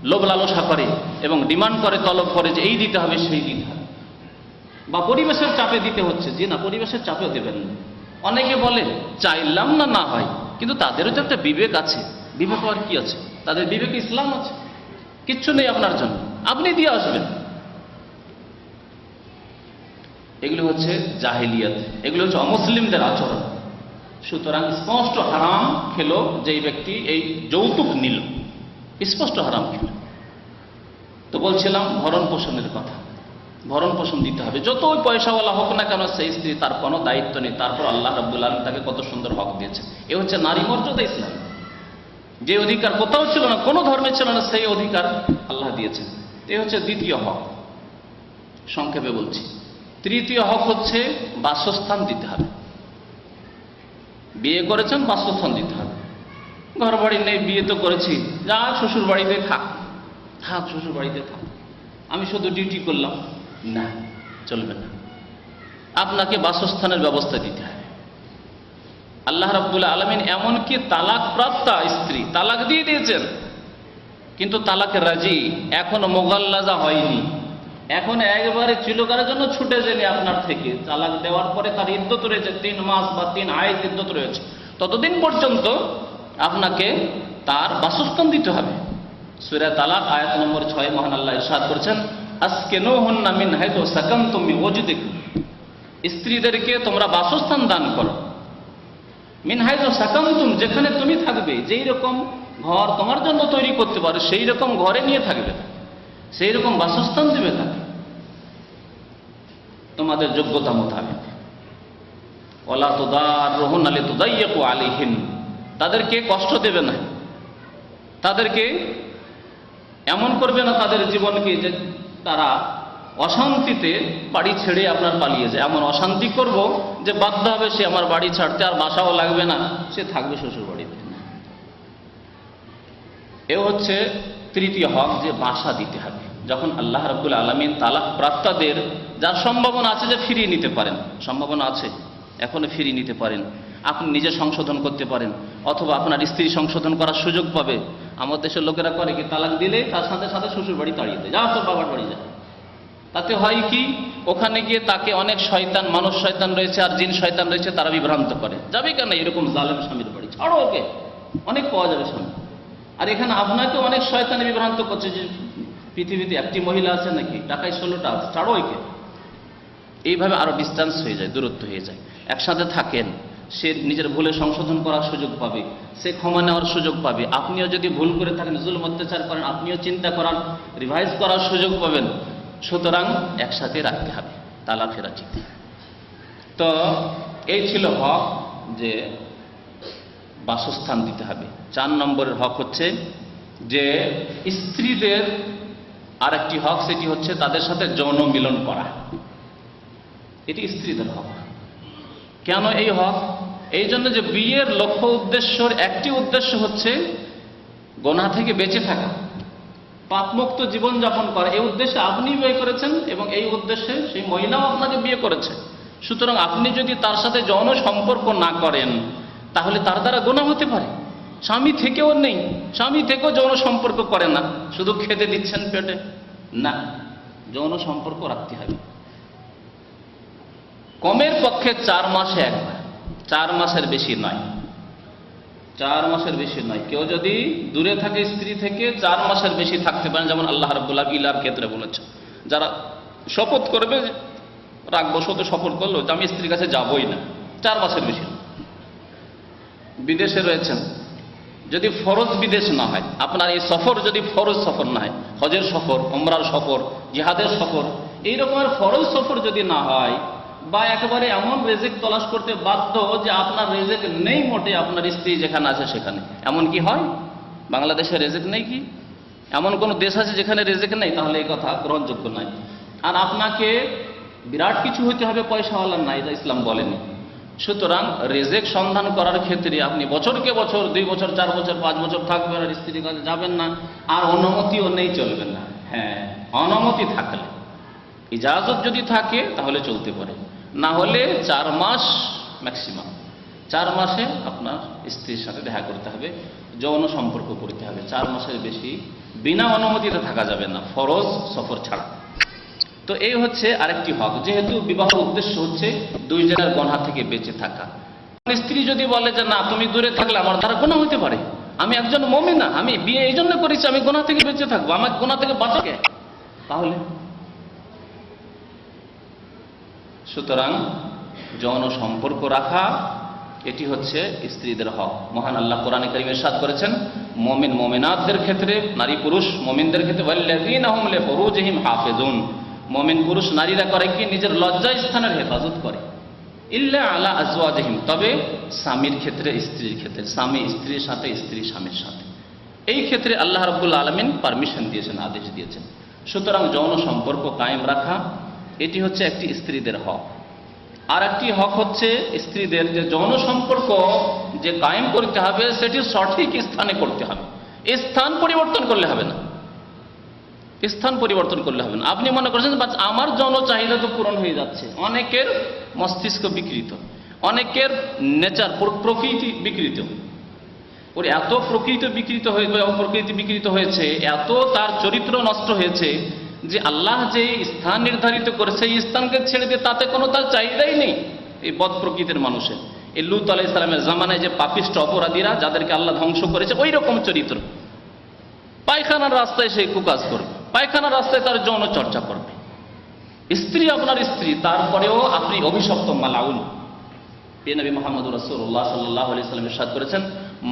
লোভ লালসা করে এবং ডিমান্ড করে, তলব করে যে এই দিতে হবে সেই দিতে হবে, বা পরিবেশের চাপে দিতে হচ্ছে, যে না পরিবেশের চাপেও দেবেন না। অনেকে বলে চাইলাম না, না হয়, কিন্তু তাদেরও তো একটা বিবেক আছে। বিবেক আর কি আছে? তাদের বিবেকে ইসলাম আছে, কিচ্ছু নেই আপনার জন্য, আপনি দিয়ে আসবেন। এগুলো হচ্ছে জাহিলিয়াত, এগুলো হচ্ছে অমুসলিমদের আচরণ। সুতরাং স্পষ্ট হারাম খেলো যেই ব্যক্তি এই যৌতুক নিল, স্পষ্ট হারাম খেল। তো বলছিলাম ভরণ পোষণের কথা। ভরণ পোষণ দিতে হবে, যত ওই পয়সাওয়ালা হোক না কেন, সেই স্ত্রী, তার কোনো দায়িত্ব নেই। তারপর আল্লাহ রাব্বুল আলামিন তাকে কত সুন্দর হক দিয়েছে। এ হচ্ছে নারী মর্যাদা ইসলাম। যে অধিকার কোথাও ছিল না, কোনো ধর্মে ছিল না, সেই অধিকার আল্লাহ দিয়েছেন। এ হচ্ছে দ্বিতীয় হক। সংক্ষেপে বলছি, তৃতীয় হক হচ্ছে বাসস্থান দিতে হবে। বিয়ে করেছেন, বাসস্থান দিতে হবে। ঘর বাড়ি নেই, বিয়ে তো করেছি, যা শ্বশুর বাড়িতে থাক, থাক শ্বশুর বাড়িতে থাক, আমি শুধু ডিউটি করলাম, না, চলবে না। আপনাকে বাসস্থানের ব্যবস্থা দিতে হবে। আল্লাহ রাব্বুল আলামিন এমনকি তালাক প্রাপ্তা স্ত্রী তালাক দিয়ে দিয়েছেন, কিন্তু তালাকে রাজি, এখনো মোগাল্লাজা হয়নি, এখন একবারে চিরকালের জন্য ছুটে যায়নি আপনার থেকে। তালাক দেওয়ার পরে তার ইদ্যত রয়েছে 3 মাস বা 3 আয়াত ইদ্যত রয়েছে। ততদিন পর্যন্ত আপনাকে তার বাসস্থান দিতে হবে। সূরা তালাক আয়াত নম্বর 6 মহান আল্লাহ ইরশাদ করেছেন, আসকিনুহুন্না মিন হাইতু সাকানতুম মিন ওয়াজদিকুম। স্ত্রীদেরকে তোমরা বাসস্থান দান করো। মিন হাইতু সাকানতুম, যেখানে তুমি থাকবে, যেই রকম ঘর তোমার জন্য তৈরি করতে পারো সেই রকম ঘরে নিয়ে থাকবে, সেই রকম বাসস্থান দেবে তাকে তোমাদের যোগ্যতা মোতাবেক। ওয়ালা তুদাররুহুন্না লিতুদাইয়িকু আলাইহিন, তাদেরকে কষ্ট দেবে না, তাদেরকে এমন করবে না তাদের জীবনকে যে তারা অশান্তিতে বাড়ি ছেড়ে আপনার পালিয়ে যায়। এমন অশান্তি করব যে বাধ্য হবে সে আমার বাড়ি ছাড়তে, আর বাসাও লাগবে না, সে থাকবে শ্বশুর বাড়িতে। এ হচ্ছে তৃতীয় হক, যে বাসা দিতে হবে। যখন আল্লাহ রাব্বুল আলামিন তালাক প্রাপ্তাদের যার সম্ভাবনা আছে যে ফিরিয়ে নিতে পারেন, সম্ভাবনা আছে এখনো ফিরিয়ে নিতে পারেন, আপনি নিজে সংশোধন করতে পারেন, অথবা আপনার স্ত্রী সংশোধন করার সুযোগ পাবে। আমাদের দেশের লোকেরা করে কি, তালাক দিলে তার সাথে সাথে শ্বশুর বাড়ি তাড়িয়ে দেয়, যা তোর বাবার বাড়ি যা। তাতে হয় কি, ওখানে গিয়ে তাকে অনেক শয়তান, মানুষ শয়তান রয়েছে আর জিন শয়তান রয়েছে, তারা বিভ্রান্ত করে, যাবে কেন এরকম জালেম স্বামীর বাড়ি, ছাড়ো ওকে, অনেক পাওয়া যাবে স্বামী। আর এখানে আপনাকে অনেক শয়তানে বিভ্রান্ত করছে যে পৃথিবীতে একটি মহিলা আছে নাকি, টাকায় 16টা আছে, ছাড়ো ওকে। এইভাবে আরো ডিস্টেন্স হয়ে যায়, দূরত্ব হয়ে যায়। একসাথে থাকেন, সে নিজের ভুলে সংশোধন করার সুযোগ পাবে, সে ক্ষমা নেওয়ার সুযোগ পাবে। আপনিও যদি ভুল করে থাকেন, জুলুম অত্যাচার করেন, আপনিও চিন্তা করার, রিভাইজ করার সুযোগ পাবেন। সুতরাং একসাথে রাখতে হবে, তালাকের ঠিক। তো এই ছিল হক, যে বাসস্থান দিতে হবে। 4 নম্বরের হক হচ্ছে যে স্ত্রীদের আরেকটি হক, সেটি হচ্ছে তাদের সাথে যৌন মিলন করা। এটি স্ত্রীদের হক। কেন এই হক? এই জন্য যে বিয়ের লক্ষ্য উদ্দেশ্যর একটি উদ্দেশ্য হচ্ছে গোনাহ থেকে বেঁচে থাকা, পাপমুক্ত জীবনযাপন করা। এই উদ্দেশ্যে আপনি বিয়ে করেছেন এবং এই উদ্দেশ্যে সেই মহিলাও আপনাকে বিয়ে করেছে। সুতরাং আপনি যদি তার সাথে যৌন সম্পর্ক না করেন, তাহলে তার দ্বারা গুনাহ হতে পারে। স্বামী থেকেও নেই, স্বামী থেকেও যৌন সম্পর্ক করে না, শুধু খেতে দিচ্ছেন পেটে, না, যৌন সম্পর্ক রাখতে হবে। কমের পক্ষে 4 মাসে একবার, 4 মাসের বেশি নয়, 4 মাসের বেশি নয়। কেউ যদি দূরে থাকে স্ত্রী থেকে, 4 মাসের বেশি থাকতে পারেন, যেমন আল্লাহ রাব্বুল আলামিন ইলার ক্ষেত্রে বলেছেন। যারা শপথ করবে, রাখবো, শত শপথ করলো যে আমি স্ত্রীর কাছে যাবই না, 4 মাসের বেশি না। বিদেশে রয়েছেন, যদি ফরজ বিদেশ না হয়, আপনার এই সফর যদি ফরজ সফর না হয়, হজের সফর, উমরার সফর, জিহাদের সফর, এই রকমের ফরজ সফর যদি না হয়, বা একেবারে এমন রেজেক তলাশ করতে বাধ্য যে আপনার রেজেক নেই মোটে, আপনার স্ত্রী যেখানে আছে সেখানে, এমন কি হয়? বাংলাদেশে রেজেক নেই কি? এমন কোন দেশ আছে যেখানে রেজেক নেই? তাহলে এই কথা গ্রহণযোগ্য নয়। আর আপনাকে বিরাট কিছু হইতে হবে, পয়সাওয়ালার নাই, যা ইসলাম বলেনি। সুতরাং রেজেক সন্ধান করার ক্ষেত্রে আপনি বছরকে বছর, 2 বছর, 4 বছর, 5 বছর থাকবেন আর স্ত্রীর কাছে যাবেন না, আর অনুমতিও নেই, চলবেন না। হ্যাঁ, অনুমতি থাকলে, ইজাজত যদি থাকে তাহলে চলতে পারে, না হলে 4 মাস ম্যাক্সিমাম, 4 মাসে আপনার স্ত্রীর সাথে দেখা করতে হবে, যৌন সম্পর্ক করতে হবে। 4 মাসের বেশি বিনা অনুমতিতে থাকা যাবে না, ফরজ সফর ছাড়া। তো এই হচ্ছে আরেকটি হক, যেহেতু বিবাহ উদ্দেশ্য হচ্ছে 2 জনের গুনাহ থেকে বেঁচে থাকা। স্ত্রী যদি বলে যে না, তুমি দূরে থাকলে আমার দ্বারা গুনাহ হতে পারে, আমি একজন মুমিনা, আমি বিয়ে এই জন্য করেছি, আমি গুনাহ থেকে বেঁচে থাকবো, আমার গুনাহ থেকে বাঁচাকে, তাহলে সুতরাং যৌন সম্পর্ক রাখা এটি হচ্ছে স্ত্রীদের হক। মহান আল্লাহ কোরআনে কারীমে ইরশাদ করেছেন, মুমিন মুমিনাতদের ক্ষেত্রে, নারী পুরুষ মুমিনদের ক্ষেত্রে, ওয়াল্লাযীনা হুম লিফুরুজিহিম হাফিজুন, মুমিন পুরুষ নারীরা করে কি, নিজের লজ্জা স্থানের হেফাজত করে, ইল্লা আলা আজওয়াজিহিম, তবে স্বামীর ক্ষেত্রে, স্ত্রীর ক্ষেত্রে, স্বামী স্ত্রীর সাথে, স্ত্রী স্বামীর সাথে, এই ক্ষেত্রে আল্লাহ রাব্বুল আলামিন পারমিশন দিয়েছেন, আদেশ দিয়েছেন। সুতরাং যৌন সম্পর্ক কায়েম রাখা এটি হচ্ছে একটি স্ত্রীদের হক। আর একটি হক হচ্ছে স্ত্রীদের যে যৌন সম্পর্ক যে কায়েম করতে হবে, সেটি সঠিক স্থানে করতে হবে, স্থান পরিবর্তন করলে হবে না, স্থান পরিবর্তন করলে হবে না। আপনি মনে করছেন আমার যৌন চাহিদা তো পূরণ হয়ে যাচ্ছে, অনেকের মস্তিষ্ক বিকৃত, অনেকের নেচার, প্রকৃতি বিকৃত, ওর এত প্রকৃতি বিকৃত হয়েছে, এত তার চরিত্র নষ্ট হয়েছে যে আল্লাহ যে স্থান নির্ধারিত করেছে, এই স্থানকে ছেড়ে দিয়ে তাতে কোনো তার চাহিদাই নেই। এই বদ প্রকৃতির মানুষের, এই লূত আলাইহিস সালামের জামানায় যে পাপিষ্ঠ অপরাধীরা, যাদেরকে আল্লাহ ধ্বংস করেছে, ওই রকম চরিত্র। পায়খানার রাস্তায় সে কুকাজ করবে, পায়খানার রাস্তায় তার যৌন চর্চা করবে। স্ত্রী আপনার স্ত্রী, তারপরেও আপনি অভিশপ্ত, মালাউন। প্রিয় নবী মুহাম্মদুর রাসূলুল্লাহ সাল্লাল্লাহু আলাইহি ওয়াসাল্লাম ইরশাদ করেছেন,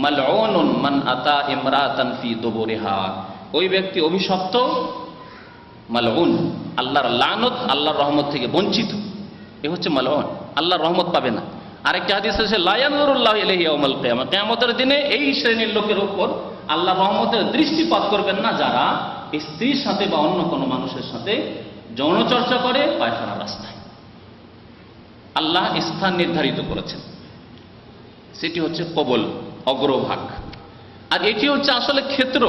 মালউনুন মান আতা ইমরাতান ফি দুবুরিহা, ওই ব্যক্তি অভিশপ্ত, মালউন, আল্লাহর লানত, আল্লাহর রহমত থেকে বঞ্চিত, এ হচ্ছে মালউন, আল্লাহর রহমত পাবে না। আরেকটা হাদিস আছে, লা ইয়ানজুরুল্লাহু ইলাইহি ইয়াউমাল কিয়ামা, কিয়ামতের দিনে এই শ্রেণীর লোকের উপর আল্লাহ রহমতের দৃষ্টিপাত করবেন না, যারা স্ত্রীর সাথে বা অন্য কোনো মানুষের সাথে যৌন চর্চা করে পায়খানা রাস্তায়। আল্লাহ স্থান নির্ধারিত করেছেন, সেটি হচ্ছে কবল, অগ্রভাগ। আর এটি হচ্ছে আসলে ক্ষেত্র,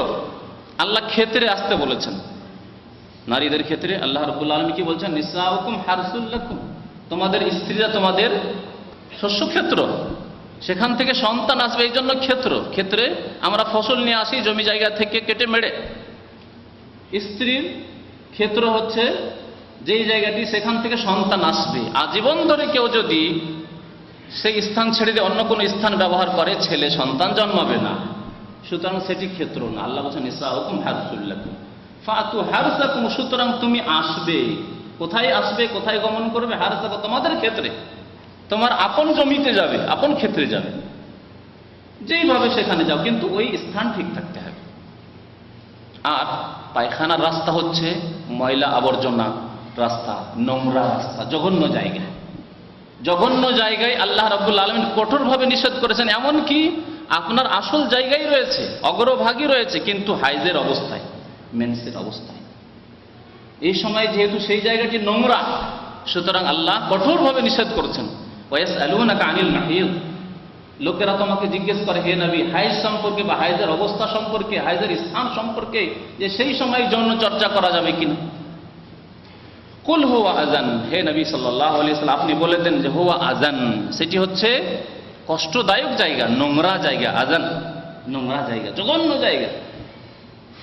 আল্লাহ ক্ষেত্রে আসতে বলেছেন। নারীদের ক্ষেত্রে আল্লাহ রাব্বুল আলামিন কি বলছেন, নিসাউকুম হারসুল লাকুম, তোমাদের স্ত্রীরা তোমাদের শস্যক্ষেত্র, সেখান থেকে সন্তান আসবে, এই জন্য ক্ষেত্রে আমরা ফসল নিয়ে আসি জমি জায়গা থেকে কেটে মেড়ে। স্ত্রীর ক্ষেত্র হচ্ছে যেই জায়গাটি, সেখান থেকে সন্তান আসবে। আজীবন ধরে কেউ যদি সেই স্থান ছেড়ে দিয়ে অন্য কোনো স্থান ব্যবহার করে, ছেলে সন্তান জন্মাবে না, সুতরাং সেটি ক্ষেত্র না। আল্লাহ বলছেন নিসাউকুম হারসুল লাকুম ফাতু হারসাকুম, সুতরাং তুমি আসবে। কোথায় আসবে, কোথায় গমন করবে? হারসাকুম, তোমাদের ক্ষেত্রে, তোমার আপন জমিতে যাবে, আপন ক্ষেত্রে যাবে, যেইভাবে সেখানে যাও, কিন্তু ওই স্থান ঠিক থাকতে হবে। আর পায়খানার রাস্তা হচ্ছে ময়লা আবর্জনা রাস্তা, নোংরা রাস্তা, জঘন্য জায়গায় আল্লাহ রাব্বুল আলামিন কঠোরভাবে নিষেধ করেছেন। এমনকি আপনার আসল জায়গায় রয়েছে, অগ্রভাগই রয়েছে, কিন্তু হাইজের অবস্থায়, মেন্সের অবস্থায়, এই সময় যেহেতু সেই জায়গাটি নোংরা, সুতরাং আল্লাহ কঠোরভাবে নিষেধ করেছেন। ওয়ায়াসআলুনাকা আনিল মাহিদ, লোকেরা তোমাকে জিজ্ঞেস করে হে নবী হাইজ সম্পর্কে বা হাইজের অবস্থা সম্পর্কে, হাইজের স্থান সম্পর্কে, যে সেই সময় যৌন চর্চা করা যাবে কিনা। কুল হুয়া আযান, হে নবী সাল্লাল্লাহু আলাইহি ওয়াসাল্লাম আপনি বলে দেন যে হুয়া আযান, সেটি হচ্ছে কষ্টদায়ক জায়গা, নোংরা জায়গা। আযান নোংরা জায়গা, জঘন্য জায়গা।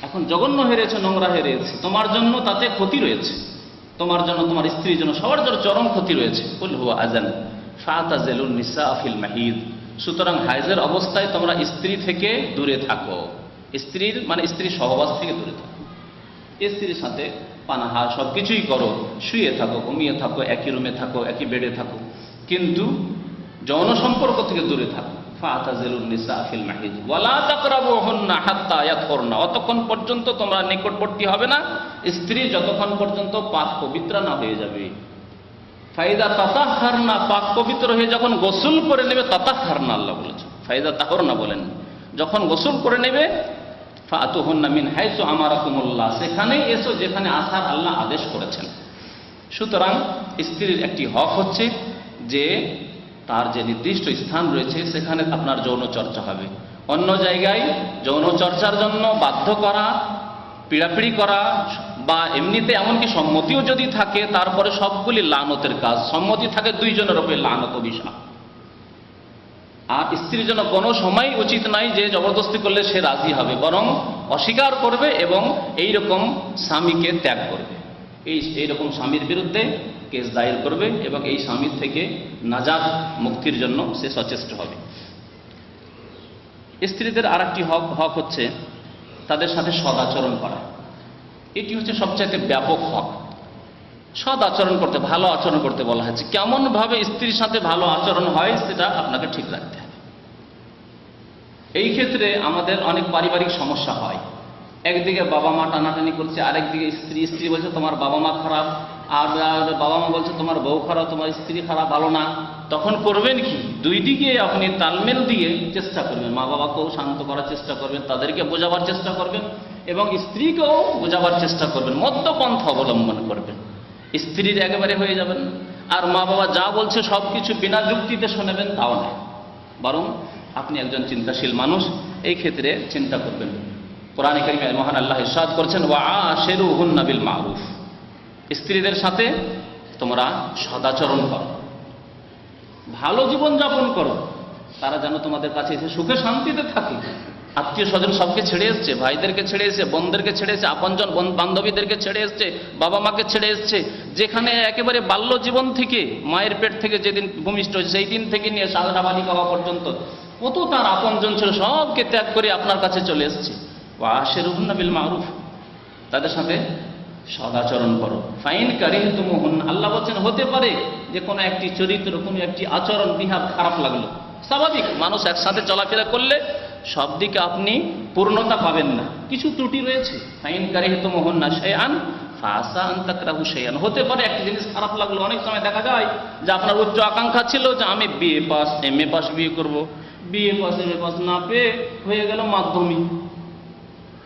এখন জঘন্য হেরেছে, নোংরা হেরেছে, তোমার জন্য তাতে ক্ষতি রয়েছে, তোমার জন্য, তোমার স্ত্রীর জন্য, সবার জন্য চরম ক্ষতি রয়েছে। কুল হুয়া আযান ফাতাজিলুন নিসা ফিল মাহিদ, সুতরাং হাইজের অবস্থায় তোমরা স্ত্রী থেকে দূরে থাকো। স্ত্রীর মানে স্ত্রী সহবাস থেকে দূরে থাকো, স্ত্রীর সাথে পানাহার সবকিছুই করো, শুয়ে থাকো, ঘুমিয়ে থাকো, একই রুমে থাকো, একই বেডে থাকো, কিন্তু যৌন সম্পর্ক থেকে দূরে থাকো। ফাতাজিলুন নিসা ফিল মাহিদ ওয়ালা তাকরাবুহুন্না হাত্তা ইয়াতহুরনা, অতক্ষণ পর্যন্ত তোমরা নিকটবর্তী হবে না স্ত্রী, যতক্ষণ পর্যন্ত পাক পবিত্র না হয়ে যাবে। ফাইদা তাতাহহারনা, পাক পবিত্র হয়ে যখন গোসল করে নেবে, তাতাহহারনা আল্লাহ বলেছেন, ফাইদা তাহরনা বলেন, যখন গোসল করে নেবে, ফাতুহুন্না মিন হাইসু আমারাকুমুল্লাহ, সেখানেই এসো যেখানে আসার আল্লাহ আদেশ করেছেন। সুতরাং স্ত্রীর একটি হক হচ্ছে যে তার যে নির্দিষ্ট স্থান রয়েছে সেখানে আপনার যৌন চর্চা হবে। অন্য জায়গায় যৌন চর্চার জন্য বাধ্য করা, পীড়াপিড়ি করা, বা এমনিতে এমনকি সম্মতিও যদি থাকে, তারপরে সবগুলি লানতের কাজ। সম্মতি থাকে দুইজনের উপরে, লানত অভিশাপ। আর স্ত্রীর জন্য কোনো সময় উচিত নয় যে জবরদস্তি করলে সে রাজি হবে, বরং অস্বীকার করবে এবং এইরকম স্বামীকে ত্যাগ করবে, এইরকম স্বামীর বিরুদ্ধে কেস দায়ের করবে এবং এই স্বামীর থেকে নাজাত মুক্তির জন্য সে সচেষ্ট হবে। স্ত্রীদের আর একটি হক হচ্ছে তাদের সাথে সদাচরণ করা। এটি হচ্ছে সবচাইতে ব্যাপক হক। সদ আচরণ করতে, ভালো আচরণ করতে বলা হয়েছে। কেমন ভাবে স্ত্রীর সাথে ভালো আচরণ হয় সেটা আপনাকে ঠিক রাখতে হবে। এই ক্ষেত্রে আমাদের অনেক পারিবারিক সমস্যা হয়। একদিকে বাবা মা টানাটানি করছে, আরেকদিকে স্ত্রী বলছে তোমার বাবা মা খারাপ, আর বাবা মা বলছে তোমার বউ খারাপ, তোমার স্ত্রী খারাপ, ভালো না। তখন করবেন কি? দুই দিকে আপনি তালমেল দিয়ে চেষ্টা করবেন, মা বাবাকেও শান্ত করার চেষ্টা করবেন, তাদেরকে বোঝাবার চেষ্টা করবেন এবং স্ত্রীকেও বোঝাবার চেষ্টা করবেন, মধ্যপন্থা অবলম্বন করবেন। স্ত্রীর একেবারে হয়ে যাবেন আর মা বাবা যা বলছে সবকিছু বিনা যুক্তিতে শোনাবেন, তাও না, বরং আপনি একজন চিন্তাশীল মানুষ, এই ক্ষেত্রে চিন্তা করবেন। কোরআনে কারিমে মহান আল্লাহ ইরশাদ করেছেন ওয়াআশিরুহুন্না বিল মারুফ, স্ত্রীদের সাথে তোমরা সদাচরণ করো, ভালো জীবন যাপন করো, তারা যেন তোমাদের কাছে এসে সুখে শান্তিতে থাকে। আত্মীয় স্বজন সবকে ছেড়ে এসছে, ভাইদেরকে ছেড়ে এসছে, বোনদেরকে ছেড়ে এসছে, আপনজন বান্ধবীদেরকে ছেড়ে এসছে, বাবা মাকে ছেড়ে এসছে, যেখানে একেবারে বাল্য জীবন থেকে, মায়ের পেট থেকে যেদিন ভূমিষ্ঠ হয়েছে সেই দিন থেকে নিয়ে সাধনা বালিকা হওয়া পর্যন্ত কত তার আপনজন ছিল, সবকে ত্যাগ করে আপনার কাছে চলে এসছে। ওয়াআশিরুহুন্না বিল মারুফ, তাদের সাথে সদাচরণ করো। ফাইন কারিহতুমুহুন্না, আল্লাহ বলছেন হতে পারে যে কোনো একটি চরিত্র, কোনো একটি আচরণ, বিহার খারাপ লাগলো, স্বাভাবিক, মানুষ একসাথে চলাফেরা করলে সব দিকে আপনি পূর্ণতা পাবেন না, কিছু ত্রুটি রয়েছে। ফাইন কারিহতুমুহুন্না শাইআন ফাআসা আন তাকরাহু শাইআন, হতে পারে একটি জিনিস খারাপ লাগলো। অনেক সময় দেখা যায় যে আপনার উচ্চ আকাঙ্ক্ষা ছিল যে আমি বিএ পাস, এমএ পাস বিয়ে করব, বিএ পাস এমএ পাস না পেয়ে হয়ে গেল মাধ্যমিক।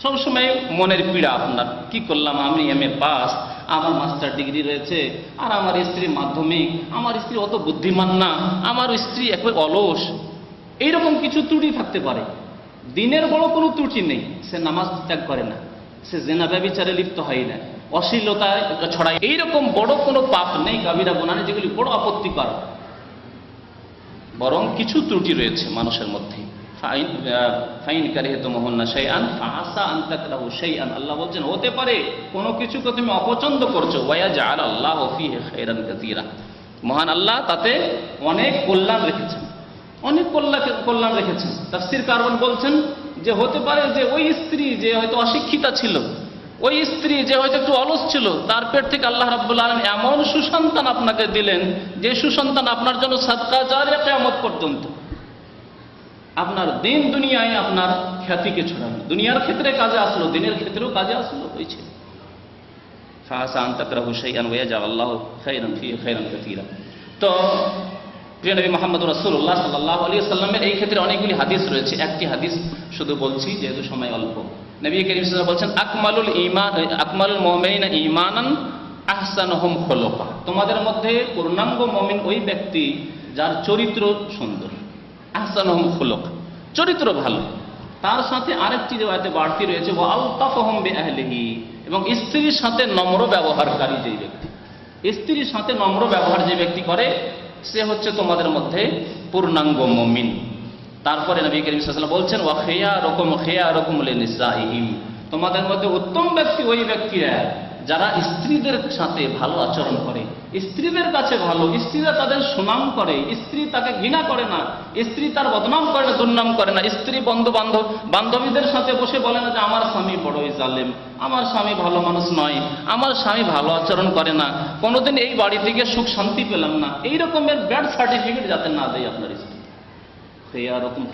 সবসময় মনের পীড়া আপনার, কি করলাম, আমি এমএ পাস, আমার মাস্টার ডিগ্রি রয়েছে, আর আমার স্ত্রী মাধ্যমিক, আমার স্ত্রী অত বুদ্ধিমান না, আমার স্ত্রী একবার অলস। এইরকম কিছু ত্রুটি থাকতে পারে। দিনের বড় কোনো ত্রুটি নেই, সে নামাজ ত্যাগ করে না, সে জেনা ব্যভিচারে লিপ্ত হয় না, অশ্লীলতা ছড়ায়, এইরকম বড় কোনো পাপ নেই, কাবিরা গুনাহ নেই, যেগুলি বড় আপত্তিকর। বরং কিছু ত্রুটি রয়েছে মানুষের মধ্যে। ফাইন কারিহতুমুহুন্না শাইআন ফাআসা আন তাকরাহু শাইআন, আল্লাহ বলছেন হতে পারে কোনো কিছুকে তুমি অপছন্দ করছো, ওয়ায়াজআল আল্লাহু ফীহি খায়রান কাসীরা, মহান আল্লাহ তাতে অনেক কল্যাণ রেখেছেন, অনেক কল্যাণ রেখেছেন। তাফসীর কারণ বলছেন যে হতে পারে যে ওই স্ত্রী যে হয়তো অশিক্ষিতা ছিল, ওই স্ত্রী যে হয়তো একটু অলস ছিল, তার পেট থেকে আল্লাহ রাব্বুল আলামিন এমন সুসন্তান আপনাকে দিলেন যে সুসন্তান আপনার জন্য সাদকা জারিয়া কিয়ামত পর্যন্ত, আপনার দিন দুনিয়ায় আপনার খ্যাতিকে ছড়ানো, দুনিয়ার ক্ষেত্রে কাজে আসলো, দিনের ক্ষেত্রেও কাজে আসলো হয়েছে। ফাআসা আন তাকরাহু শাইআন ওয়া ইয়াজআল আল্লাহু খায়রান ফীহি খায়রান কাসীরা। তো প্রিয় নবী মুহাম্মদ রাসূলুল্লাহ সাল্লাল্লাহু আলাইহি ওয়াসাল্লামের এই ক্ষেত্রে অনেকগুলি হাদিস রয়েছে, একটি হাদিস শুধু বলছি যেহেতু সময় অল্প। নবী করিম সাল্লাল্লাহু আলাইহি ওয়াসাল্লাম বলছেন আকমালুল মুমিনিনা ঈমানান আহসানুহুম খুলুকা, তোমাদের মধ্যে পূর্ণাঙ্গ মুমিন ওই ব্যক্তি যার চরিত্র সুন্দর, আহসানুহুম খুলুকা, চরিত্র ভালো। তার সাথে আরেকটি riwayate বাড়তি রয়েছে ওয়া আলতাফুহুম বিআহলিহি, এবং স্ত্রীর সাথে নম্র ব্যবহারকারী যেই ব্যক্তি, স্ত্রীর সাথে নম্র ব্যবহার যে ব্যক্তি করে সে হচ্ছে তোমাদের মধ্যে পূর্ণাঙ্গ মুমিন। তারপরে নবী করিম সাল্লাল্লাহু আলাইহি ওয়াসাল্লাম বলছেন ওয়া খিয়ারুকুম লিনিসাইহিম, তোমাদের মধ্যে উত্তম ব্যক্তি ওই ব্যক্তিরা যারা স্ত্রীদের সাথে ভালো আচরণ করে, স্ত্রীদের কাছে ভালো, স্ত্রীরা তাদের সুনাম করে, স্ত্রী তাকে ঘৃণা করে না, স্ত্রী তার বদনাম করে না, দুর্নাম করে না, স্ত্রী বান্ধবীদের সাথে বসে বলে না যে আমার স্বামী বড়ই জালেম, আমার স্বামী ভালো মানুষ নয়, আমার স্বামী ভালো আচরণ করে না, কোনোদিন এই বাড়ি থেকে সুখ শান্তি পেলাম না, এই রকমের ব্যাড সার্টিফিকেট যাতে না দেয় আপনার স্ত্রী। খিয়ারুকুম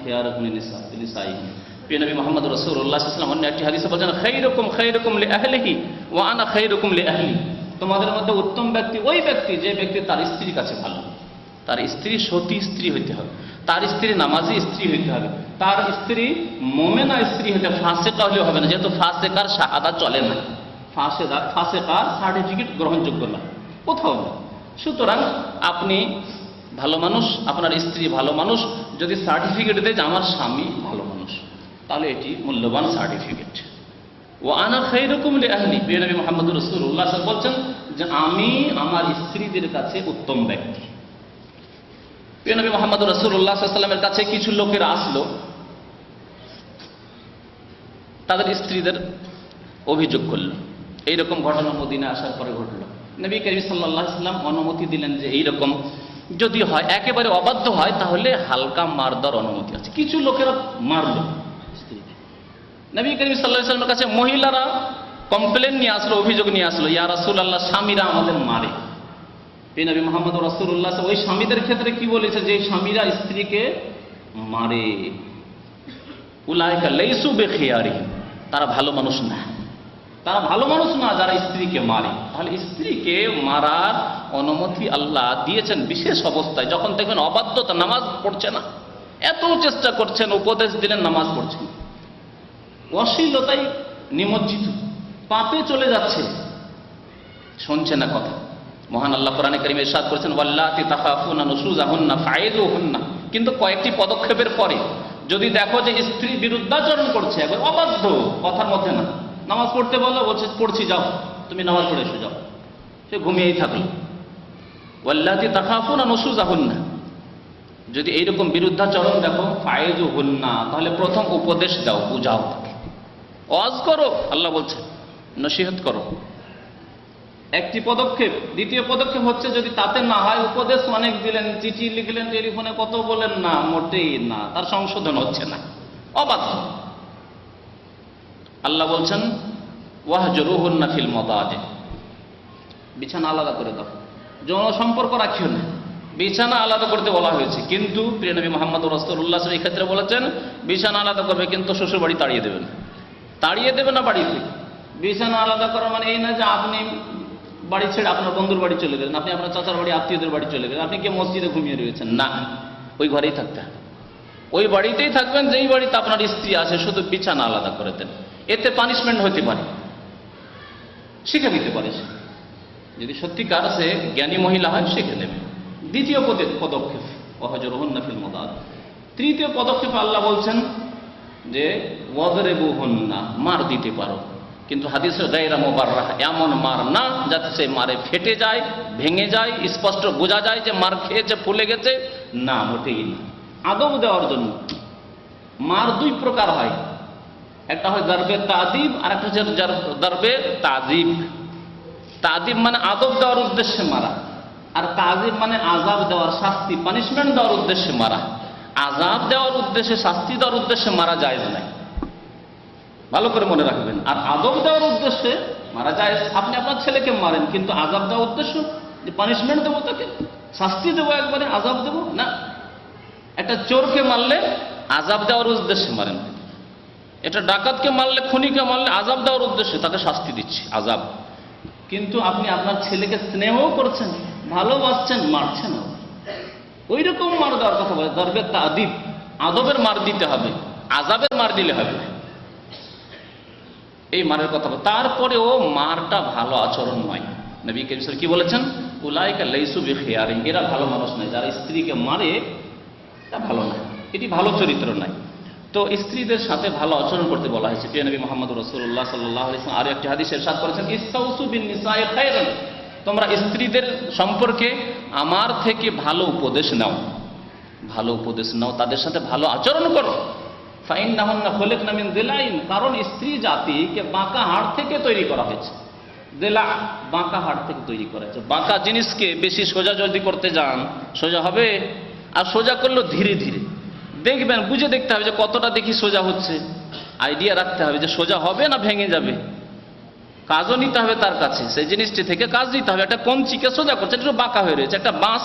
লিনিসাইহিম, প্রিয় নবী মুহাম্মদ রাসূলুল্লাহ সাল্লাল্লাহু আলাইহি ওয়াসাল্লাম অন্য একটি হাদিসে বলেন খায়রুকুম লিআহলিহি ওয়া আনা খায়রুকুম লিআহলি, তোমাদের মধ্যে উত্তম ব্যক্তি ওই ব্যক্তি যে ব্যক্তি তার স্ত্রীর কাছে ভালো, তার স্ত্রী সতী স্ত্রী হইতে হবে, তার স্ত্রী নামাজি স্ত্রী হইতে হবে, তার স্ত্রী মুমিনা স্ত্রী হইতে হবে, ফাসিকা হলেও হবে না, যেহেতু ফাসিকার শাহাদাত চলে না, ফাসিকার সার্টিফিকেট গ্রহণযোগ্য না কোথাও না। সুতরাং আপনি ভালো মানুষ, আপনার স্ত্রী ভালো মানুষ, যদি সার্টিফিকেট দেয় যে আমার স্বামী ভালো মানুষ, তাহলে এটি মূল্যবান সার্টিফিকেট। ও আনা খায়রুকুম লিআহলি, প্রিয় নবী মুহাম্মদ রাসূলুল্লাহ সাল্লাল্লাহু আলাইহি ওয়াসাল্লাম বলছেন যে আমি আমার স্ত্রীদের কাছে উত্তম ব্যক্তি। প্রিয় নবী মুহাম্মদ রাসূলুল্লাহ সাল্লাল্লাহু আলাইহি ওয়াসাল্লামের কাছে কিছু লোকেরা আসলো, তাদের স্ত্রীদের অভিযোগ করলো, এইরকম ঘটনা মদিনা আসার পরে ঘটলো। নবী করিম সাল্লাল্লাহু আলাইহি ওয়াসাল্লাম অনুমতি দিলেন যে এইরকম যদি হয়, একেবারে অবাধ্য হয়, তাহলে হালকা মার দেওয়ার অনুমতি আছে। কিছু লোকেরা মারলো স্ত্রীকে, নবী করিম সাল্লাল্লাহু আলাইহি ওয়াসাল্লামের কাছে মহিলারা কমপ্লেন নিয়ে আসলো, অভিযোগ নিয়ে আসলো, ইয়া রাসূলুল্লাহ স্বামীরা আমাদের মারে। এই নবী মুহাম্মদ রাসূলুল্লাহ ওই স্বামীদের ক্ষেত্রে কি বলেছে যে স্বামীরা স্ত্রীকে মারে, উলাইকা লাইসু বিখিয়ারিহিম, তারা ভালো মানুষ না, তারা ভালো মানুষ না যারা স্ত্রীকে মারে। তাহলে স্ত্রীকে মারার অনুমতি আল্লাহ দিয়েছেন বিশেষ অবস্থায়, যখন দেখবেন অবাধ্যতা, নামাজ পড়ছে না, এত চেষ্টা করছেন, উপদেশ দিলেন নামাজ পড়ছেন, অশ্লীলতায় নিমজ্জিত, পাপে চলে যাচ্ছে, শুনছে না কথা। মহান আল্লাহ কোরআনে কারীমে ইরশাদ করেছেন ওয়াল্লাতি তাখাফুনা নুশুজাহুন্না ফাইযুহুন্না, কিন্তু কয়েকটি পদক্ষেপের পরে যদি দেখো যে স্ত্রী বিরুদ্ধাচরণ করছে, একবার অবাধ্য, কথার মধ্যে না, নামাজ পড়তে বলো, বলছে পড়ছি যাও, তুমি নামাজ পড়ে এসে যাও, সে ঘুমিয়েই থাকলো। ওয়াল্লাতি তাখাফুনা নুশুজাহুন্না, যদি এইরকম বিরুদ্ধাচরণ দেখো ফাইযুহুন্না, তাহলে প্রথম উপদেশ দাও, বুঝাও, ওয়াজ করো, আল্লাহ বলছে নসিহত করো, একটি পদক্ষেপ। দ্বিতীয় পদক্ষেপ হচ্ছে যদি তাতে না হয়, উপদেশ অনেক দিলেন, চিঠি লিখলেন, টেলিফোনে কত বলেন না, মোটেই না, তার সংশোধন হচ্ছে না, অবাধ্য, আল্লাহ বলছেন ওয়াহজুরুহুন্না ফিল মাদাজি, বিছানা আলাদা করে দাও, যৌন সম্পর্ক রাখিও না, বিছানা আলাদা করতে বলা হয়েছে। কিন্তু প্রিয় নবী মুহাম্মদ রাসূলুল্লাহ এই ক্ষেত্রে বলেছেন বিছানা আলাদা করবে, কিন্তু শ্বশুর বাড়ি তাড়িয়ে দেবেন, তাড়িয়ে দেবে না বাড়ি থেকে। বিছানা আলাদা করা মানে এই না যে আপনি বাড়ি ছেড়ে আপনার বন্ধুর বাড়ি চলে গেলেন, আপনি আপনার চাচার বাড়ি, আত্মীয়দের বাড়ি চলে গেলেন, আপনি কি মসজিদে ঘুমিয়ে রয়েছেন, না, ওই ঘরেই থাকতে হবে, ওই বাড়িতেই থাকবেন যেই বাড়িতে আপনার স্ত্রী আছে, শুধু বিছানা আলাদা করে দেন। এতে পানিশমেন্ট হতে পারে, শিখে দিতে পারে, যদি সত্যিকার সে জ্ঞানী মহিলা হয় শিখে নেবে। দ্বিতীয় পদক্ষেপ ওয়াহজুরুহুন্না ফিল মাদাজি। তৃতীয় পদক্ষেপ আল্লাহ বলছেন যে ওয়াদরিবুহুন্না, মার দিতে পারো, কিন্তু হাদিসের গায়রা মুবাররাহ, এমন মার না যাতে সে মারে ফেটে যায়, ভেঙে যায়, স্পষ্ট বোঝা যায় যে মার খেয়েছে, ফুলে গেছে, না, মোটেই না। আদব দেওয়ার জন্য মার দুই প্রকার হয়, একটা হয় দরবে তাদিব আর একটা হচ্ছে দরবে তাজিব। তাদিব মানে আদব দেওয়ার উদ্দেশ্যে মারা, আর তাজিব মানে আযাব দেওয়ার, শাস্তি, পানিশমেন্ট দেওয়ার উদ্দেশ্যে মারা। আযাব দেওয়ার উদ্দেশ্যে, শাস্তি দেওয়ার উদ্দেশ্যে মারা জায়েজ নাই, ভালো করে মনে রাখবেন। আর আদব দেওয়ার উদ্দেশ্যে মারা জায়েজ। আপনি আপনার ছেলেকে মারেন, কিন্তু আযাব দেওয়ার উদ্দেশ্য যে পানিশমেন্ট দেবো, তাকে শাস্তি দেবো, একবারে আযাব দেবো না। একটা চোরকে মারলে আযাব দেওয়ার উদ্দেশ্যে মারেন, এটা ডাকাতকে মারলে, খুনিকে মারলে আযাব দেওয়ার উদ্দেশ্যে তাকে শাস্তি দিচ্ছি, আযাব। কিন্তু আপনি আপনার ছেলেকে স্নেহ করছেন, ভালোবাসছেন, মারছেন না, ওই রকম মার দেওয়ার কথা বলে দরবে তাদিব। আদবের মার দিতে হবে, আযাবের মার দিলে হবে না, এই মারের কথা বলে। তারপরেও মারটা ভালো আচরণ নয়। নবী করিম সাল্লাল্লাহু আলাইহি ওয়াসাল্লাম কি বলেছেন? উলাইকা লাইসু বিখিয়ারিন, এরা ভালো মানুষ নয়, যারা স্ত্রীকে মারে তা ভালো নয়, এটি ভালো চরিত্র নয়। তো স্ত্রীদের সাথে ভালো আচরণ করতে বলা হয়েছে। প্রিয় নবী মুহাম্মদ রাসূলুল্লাহ সাল্লাল্লাহু আলাইহি ওয়াসাল্লাম আরো একটি হাদিসে ইরশাদ করেছেন, ইস্তাউসু বিন নিসায়ে খায়রান, তোমরা স্ত্রীদের সম্পর্কে আমার থেকে ভালো উপদেশ নাও, ভালো উপদেশ নাও, তাদের সাথে ভালো আচরণ করো। ফাইন্নাহুন্না খুলিকনা মিন দিলাইন, কারণ স্ত্রী জাতিকে বাঁকা হাড় থেকে তৈরি করা হয়েছে। দিলা, বাঁকা হাড় থেকে তৈরি করা হয়েছে। বাঁকা জিনিসকে বেশি সোজা যদি করতে যান, সোজা হবে? আর সোজা করলেও ধীরে ধীরে দেখবেন, বুঝে দেখতে হবে যে কতটা দেখি সোজা হচ্ছে, আইডিয়া রাখতে হবে যে সোজা হবে না ভেঙে যাবে। কাজও নিতে হবে তার কাছে, সেই জিনিসটি থেকে কাজ নিতে হবে। একটা কঞ্চিকে সোজা করছে, একটু বাঁকা হয়ে রয়েছে, একটা বাঁশ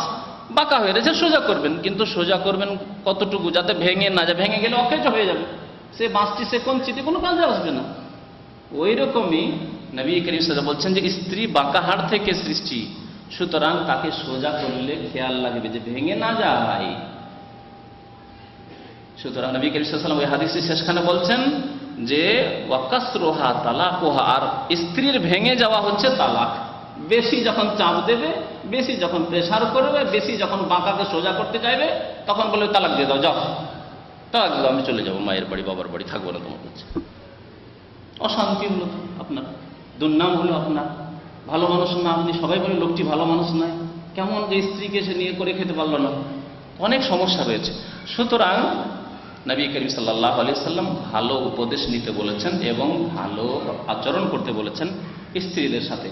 বাঁকা হয়ে রয়েছে, সোজা করবেন, কিন্তু সোজা করবেন কতটুকু যাতে ভেঙে না যায়, ভেঙে গেলে অকেজ হয়ে যাবে, সে বাঁশটি, সে কঞ্চিতে কোনো কাজে আসবে না। ওই রকমই নবী করিম সাল্লাল্লাহু আলাইহি ওয়াসাল্লাম বলছেন যে স্ত্রী বাঁকা হাড় থেকে সৃষ্টি, সুতরাং তাকে সোজা করলে খেয়াল লাগবে যে ভেঙে না যায়। সুতরাং নবী করিম সাল্লাল্লাহু আলাইহি ওয়াসাল্লাম ওই হাদিসে শেষখানে বলছেন যে ওয়াকাসরুহা তালাকুহা, আর স্ত্রীর ভেঙে যাওয়া হচ্ছে তালাক। বেশি যখন চাপ দেবে, বেশি যখন প্রেসার করবে, বেশি যখন বাঁকাকে সোজা করতে চাইবে, তখন বলে তালাক দিয়ে দাও, যাও তালাক দাও, আমি চলে যাবো মায়ের বাড়ি, বাবার বাড়ি, থাকবো না তোমার কাছে। অশান্তি হলো আপনার, দুর্নাম হলো আপনার, ভালো মানুষ না আপনি, সবাই বলে লোকটি ভালো মানুষ নয়, কেমন যে স্ত্রীকে সে নিয়ে করে খেতে পারলো না, অনেক সমস্যা রয়েছে। সুতরাং নবী করিম সাল্লাল্লাহু আলাইহি ওয়াসাল্লাম ভালো উপদেশ নিতে বলেছেন এবং ভালো আচরণ করতে বলেছেন স্ত্রীদের সাথে।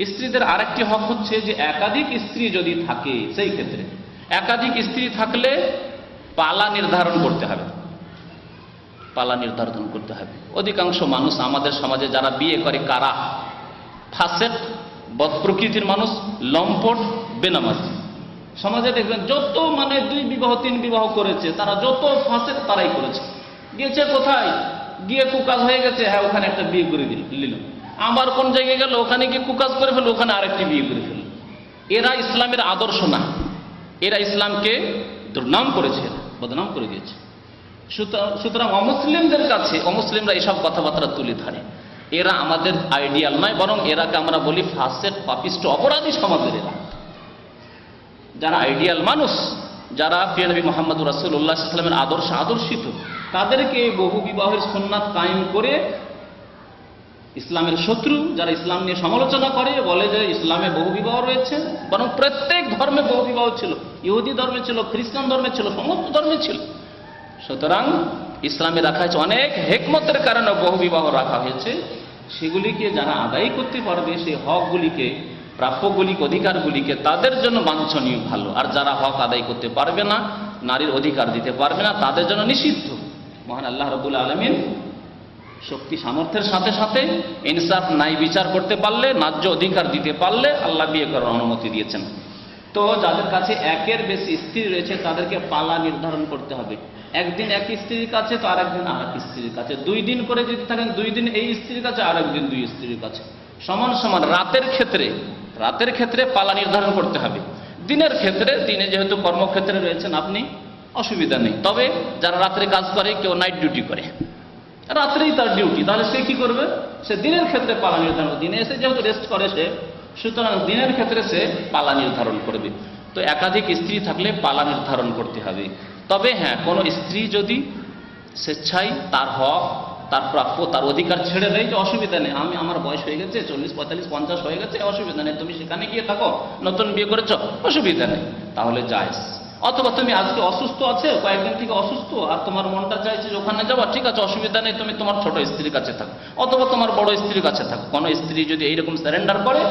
স্ত্রীদের আরেকটি হক হচ্ছে যে একাধিক স্ত্রী যদি থাকে, সেই ক্ষেত্রে একাধিক স্ত্রী থাকলে পালা নির্ধারণ করতে হবে, পালা নির্ধারণ করতে হবে। অধিকাংশ মানুষ আমাদের সমাজে যারা বিয়ে করে, কারা ফাসেক, বদ প্রকৃতির মানুষ, লম্পট, বেনামাজি। সমাজে দেখবেন যত মানে 2 বিবাহ 3 বিবাহ করেছে, তারা যত ফাসেক তারাই করেছে। গেছে কোথায়, গিয়ে কুকাজ হয়ে গেছে, হ্যাঁ ওখানে একটা বিয়ে করে নিল, আবার কোন জায়গায় গেল, ওখানে গিয়ে কুকাজ করে ফেললো, ওখানে আরেকটি বিয়ে করে ফেললো। এরা ইসলামের আদর্শ না, এরা ইসলামকে দুর্নাম করেছে, বদনাম করে দিয়েছে। সুতরাং অমুসলিমদের কাছে অমুসলিমরা এসব কথাবার্তা তুলে ধরে, এরা আমাদের আইডিয়াল নয়, বরং এরাকে আমরা বলি ফাসেক, পাপিষ্ট, অপরাধী সমাজের। এরা যারা আইডিয়াল মানুষ, যারা প্রিয় নবী মুহাম্মদ রাসূলুল্লাহ সাল্লাল্লাহু আলাইহি ওয়াসাল্লামের আদর্শিত, তাদেরকে বহু বিবাহের সুন্নাত কায়েম করে ইসলামের শত্রু, যারা ইসলাম নিয়ে সমালোচনা করে, বলে যে ইসলামে বহু বিবাহ রয়েছে, বরং প্রত্যেক ধর্মে বহু বিবাহ ছিল, ইহুদি ধর্মে ছিল, খ্রিস্টান ধর্মে ছিল, সমস্ত ধর্মে ছিল। সুতরাং ইসলামে রাখা হয়েছে, অনেক হেকমতের কারণে বহু বিবাহ রাখা হয়েছে। সেগুলিকে যারা আদায় করতে পারবে, সেই হকগুলিকে, প্রাপ্যগুলিকে, অধিকারগুলিকে, তাদের জন্য বাঞ্ছনীয় ভালো। আর যারা হক আদায় করতে পারবে না, নারীর অধিকার দিতে পারবে না, তাদের জন্য নিষিদ্ধ। মহান আল্লাহ রাব্বুল আলামিন শক্তি সামর্থ্যের সাথে সাথে ইনসাফ, ন্যায় বিচার করতে পারলে, ন্যায্য অধিকার দিতে পারলে আল্লাহ বিয়ে করার অনুমতি দিয়েছেন। তো যাদের কাছে একের বেশি স্ত্রী রয়েছে, তাদেরকে পালা নির্ধারণ করতে হবে। একদিন এক স্ত্রীর কাছে, তো আরেকদিন আরেক স্ত্রীর কাছে। 2 দিন করে যদি থাকেন, 2 দিন এই স্ত্রীর কাছে, আরেকদিন 2 স্ত্রীর কাছে, সমান সমান। রাতের ক্ষেত্রে পালা নির্ধারণ করতে হবে। দিনের ক্ষেত্রে, দিনে যেহেতু কর্মক্ষেত্রে রয়েছেন আপনি, অসুবিধা নেই। তবে যারা রাত্রে কাজ করে, কেউ নাইট ডিউটি করে, রাত্রেই তার ডিউটি, তাহলে সে কি করবে? সে দিনের ক্ষেত্রে পালা নির্ধারণ, দিনে এসে যেহেতু রেস্ট করে সে, সুতরাং দিনের ক্ষেত্রে সে পালা নির্ধারণ করবে। তো একাধিক স্ত্রী থাকলে পালা নির্ধারণ করতে হবে। তবে হ্যাঁ, কোনো স্ত্রী যদি স্বেচ্ছায় তার হক তার প্রাপ্য, তার অধিকার ছেড়ে দেয় যে অসুবিধা নেই, আমি আমার বয়স হয়ে গেছে 40, 45, 50 হয়ে গেছে, অসুবিধা নেই, তুমি সেখানে গিয়ে থাকো, নতুন বিয়ে করেছো, অসুবিধা নেই, তাহলে জায়েজ। অথবা তুমি আজকে অসুস্থ আছে, কয়েকদিন থেকে অসুস্থ, আর তোমার মনটা চাইছে যে ওখানে যাওয়া, ঠিক আছে, অসুবিধা নেই, তুমি তোমার ছোট স্ত্রীর কাছে থাকো অথবা তোমার বড় স্ত্রীর কাছে থাকো। কোনো স্ত্রী যদি এইরকম সারেন্ডার করে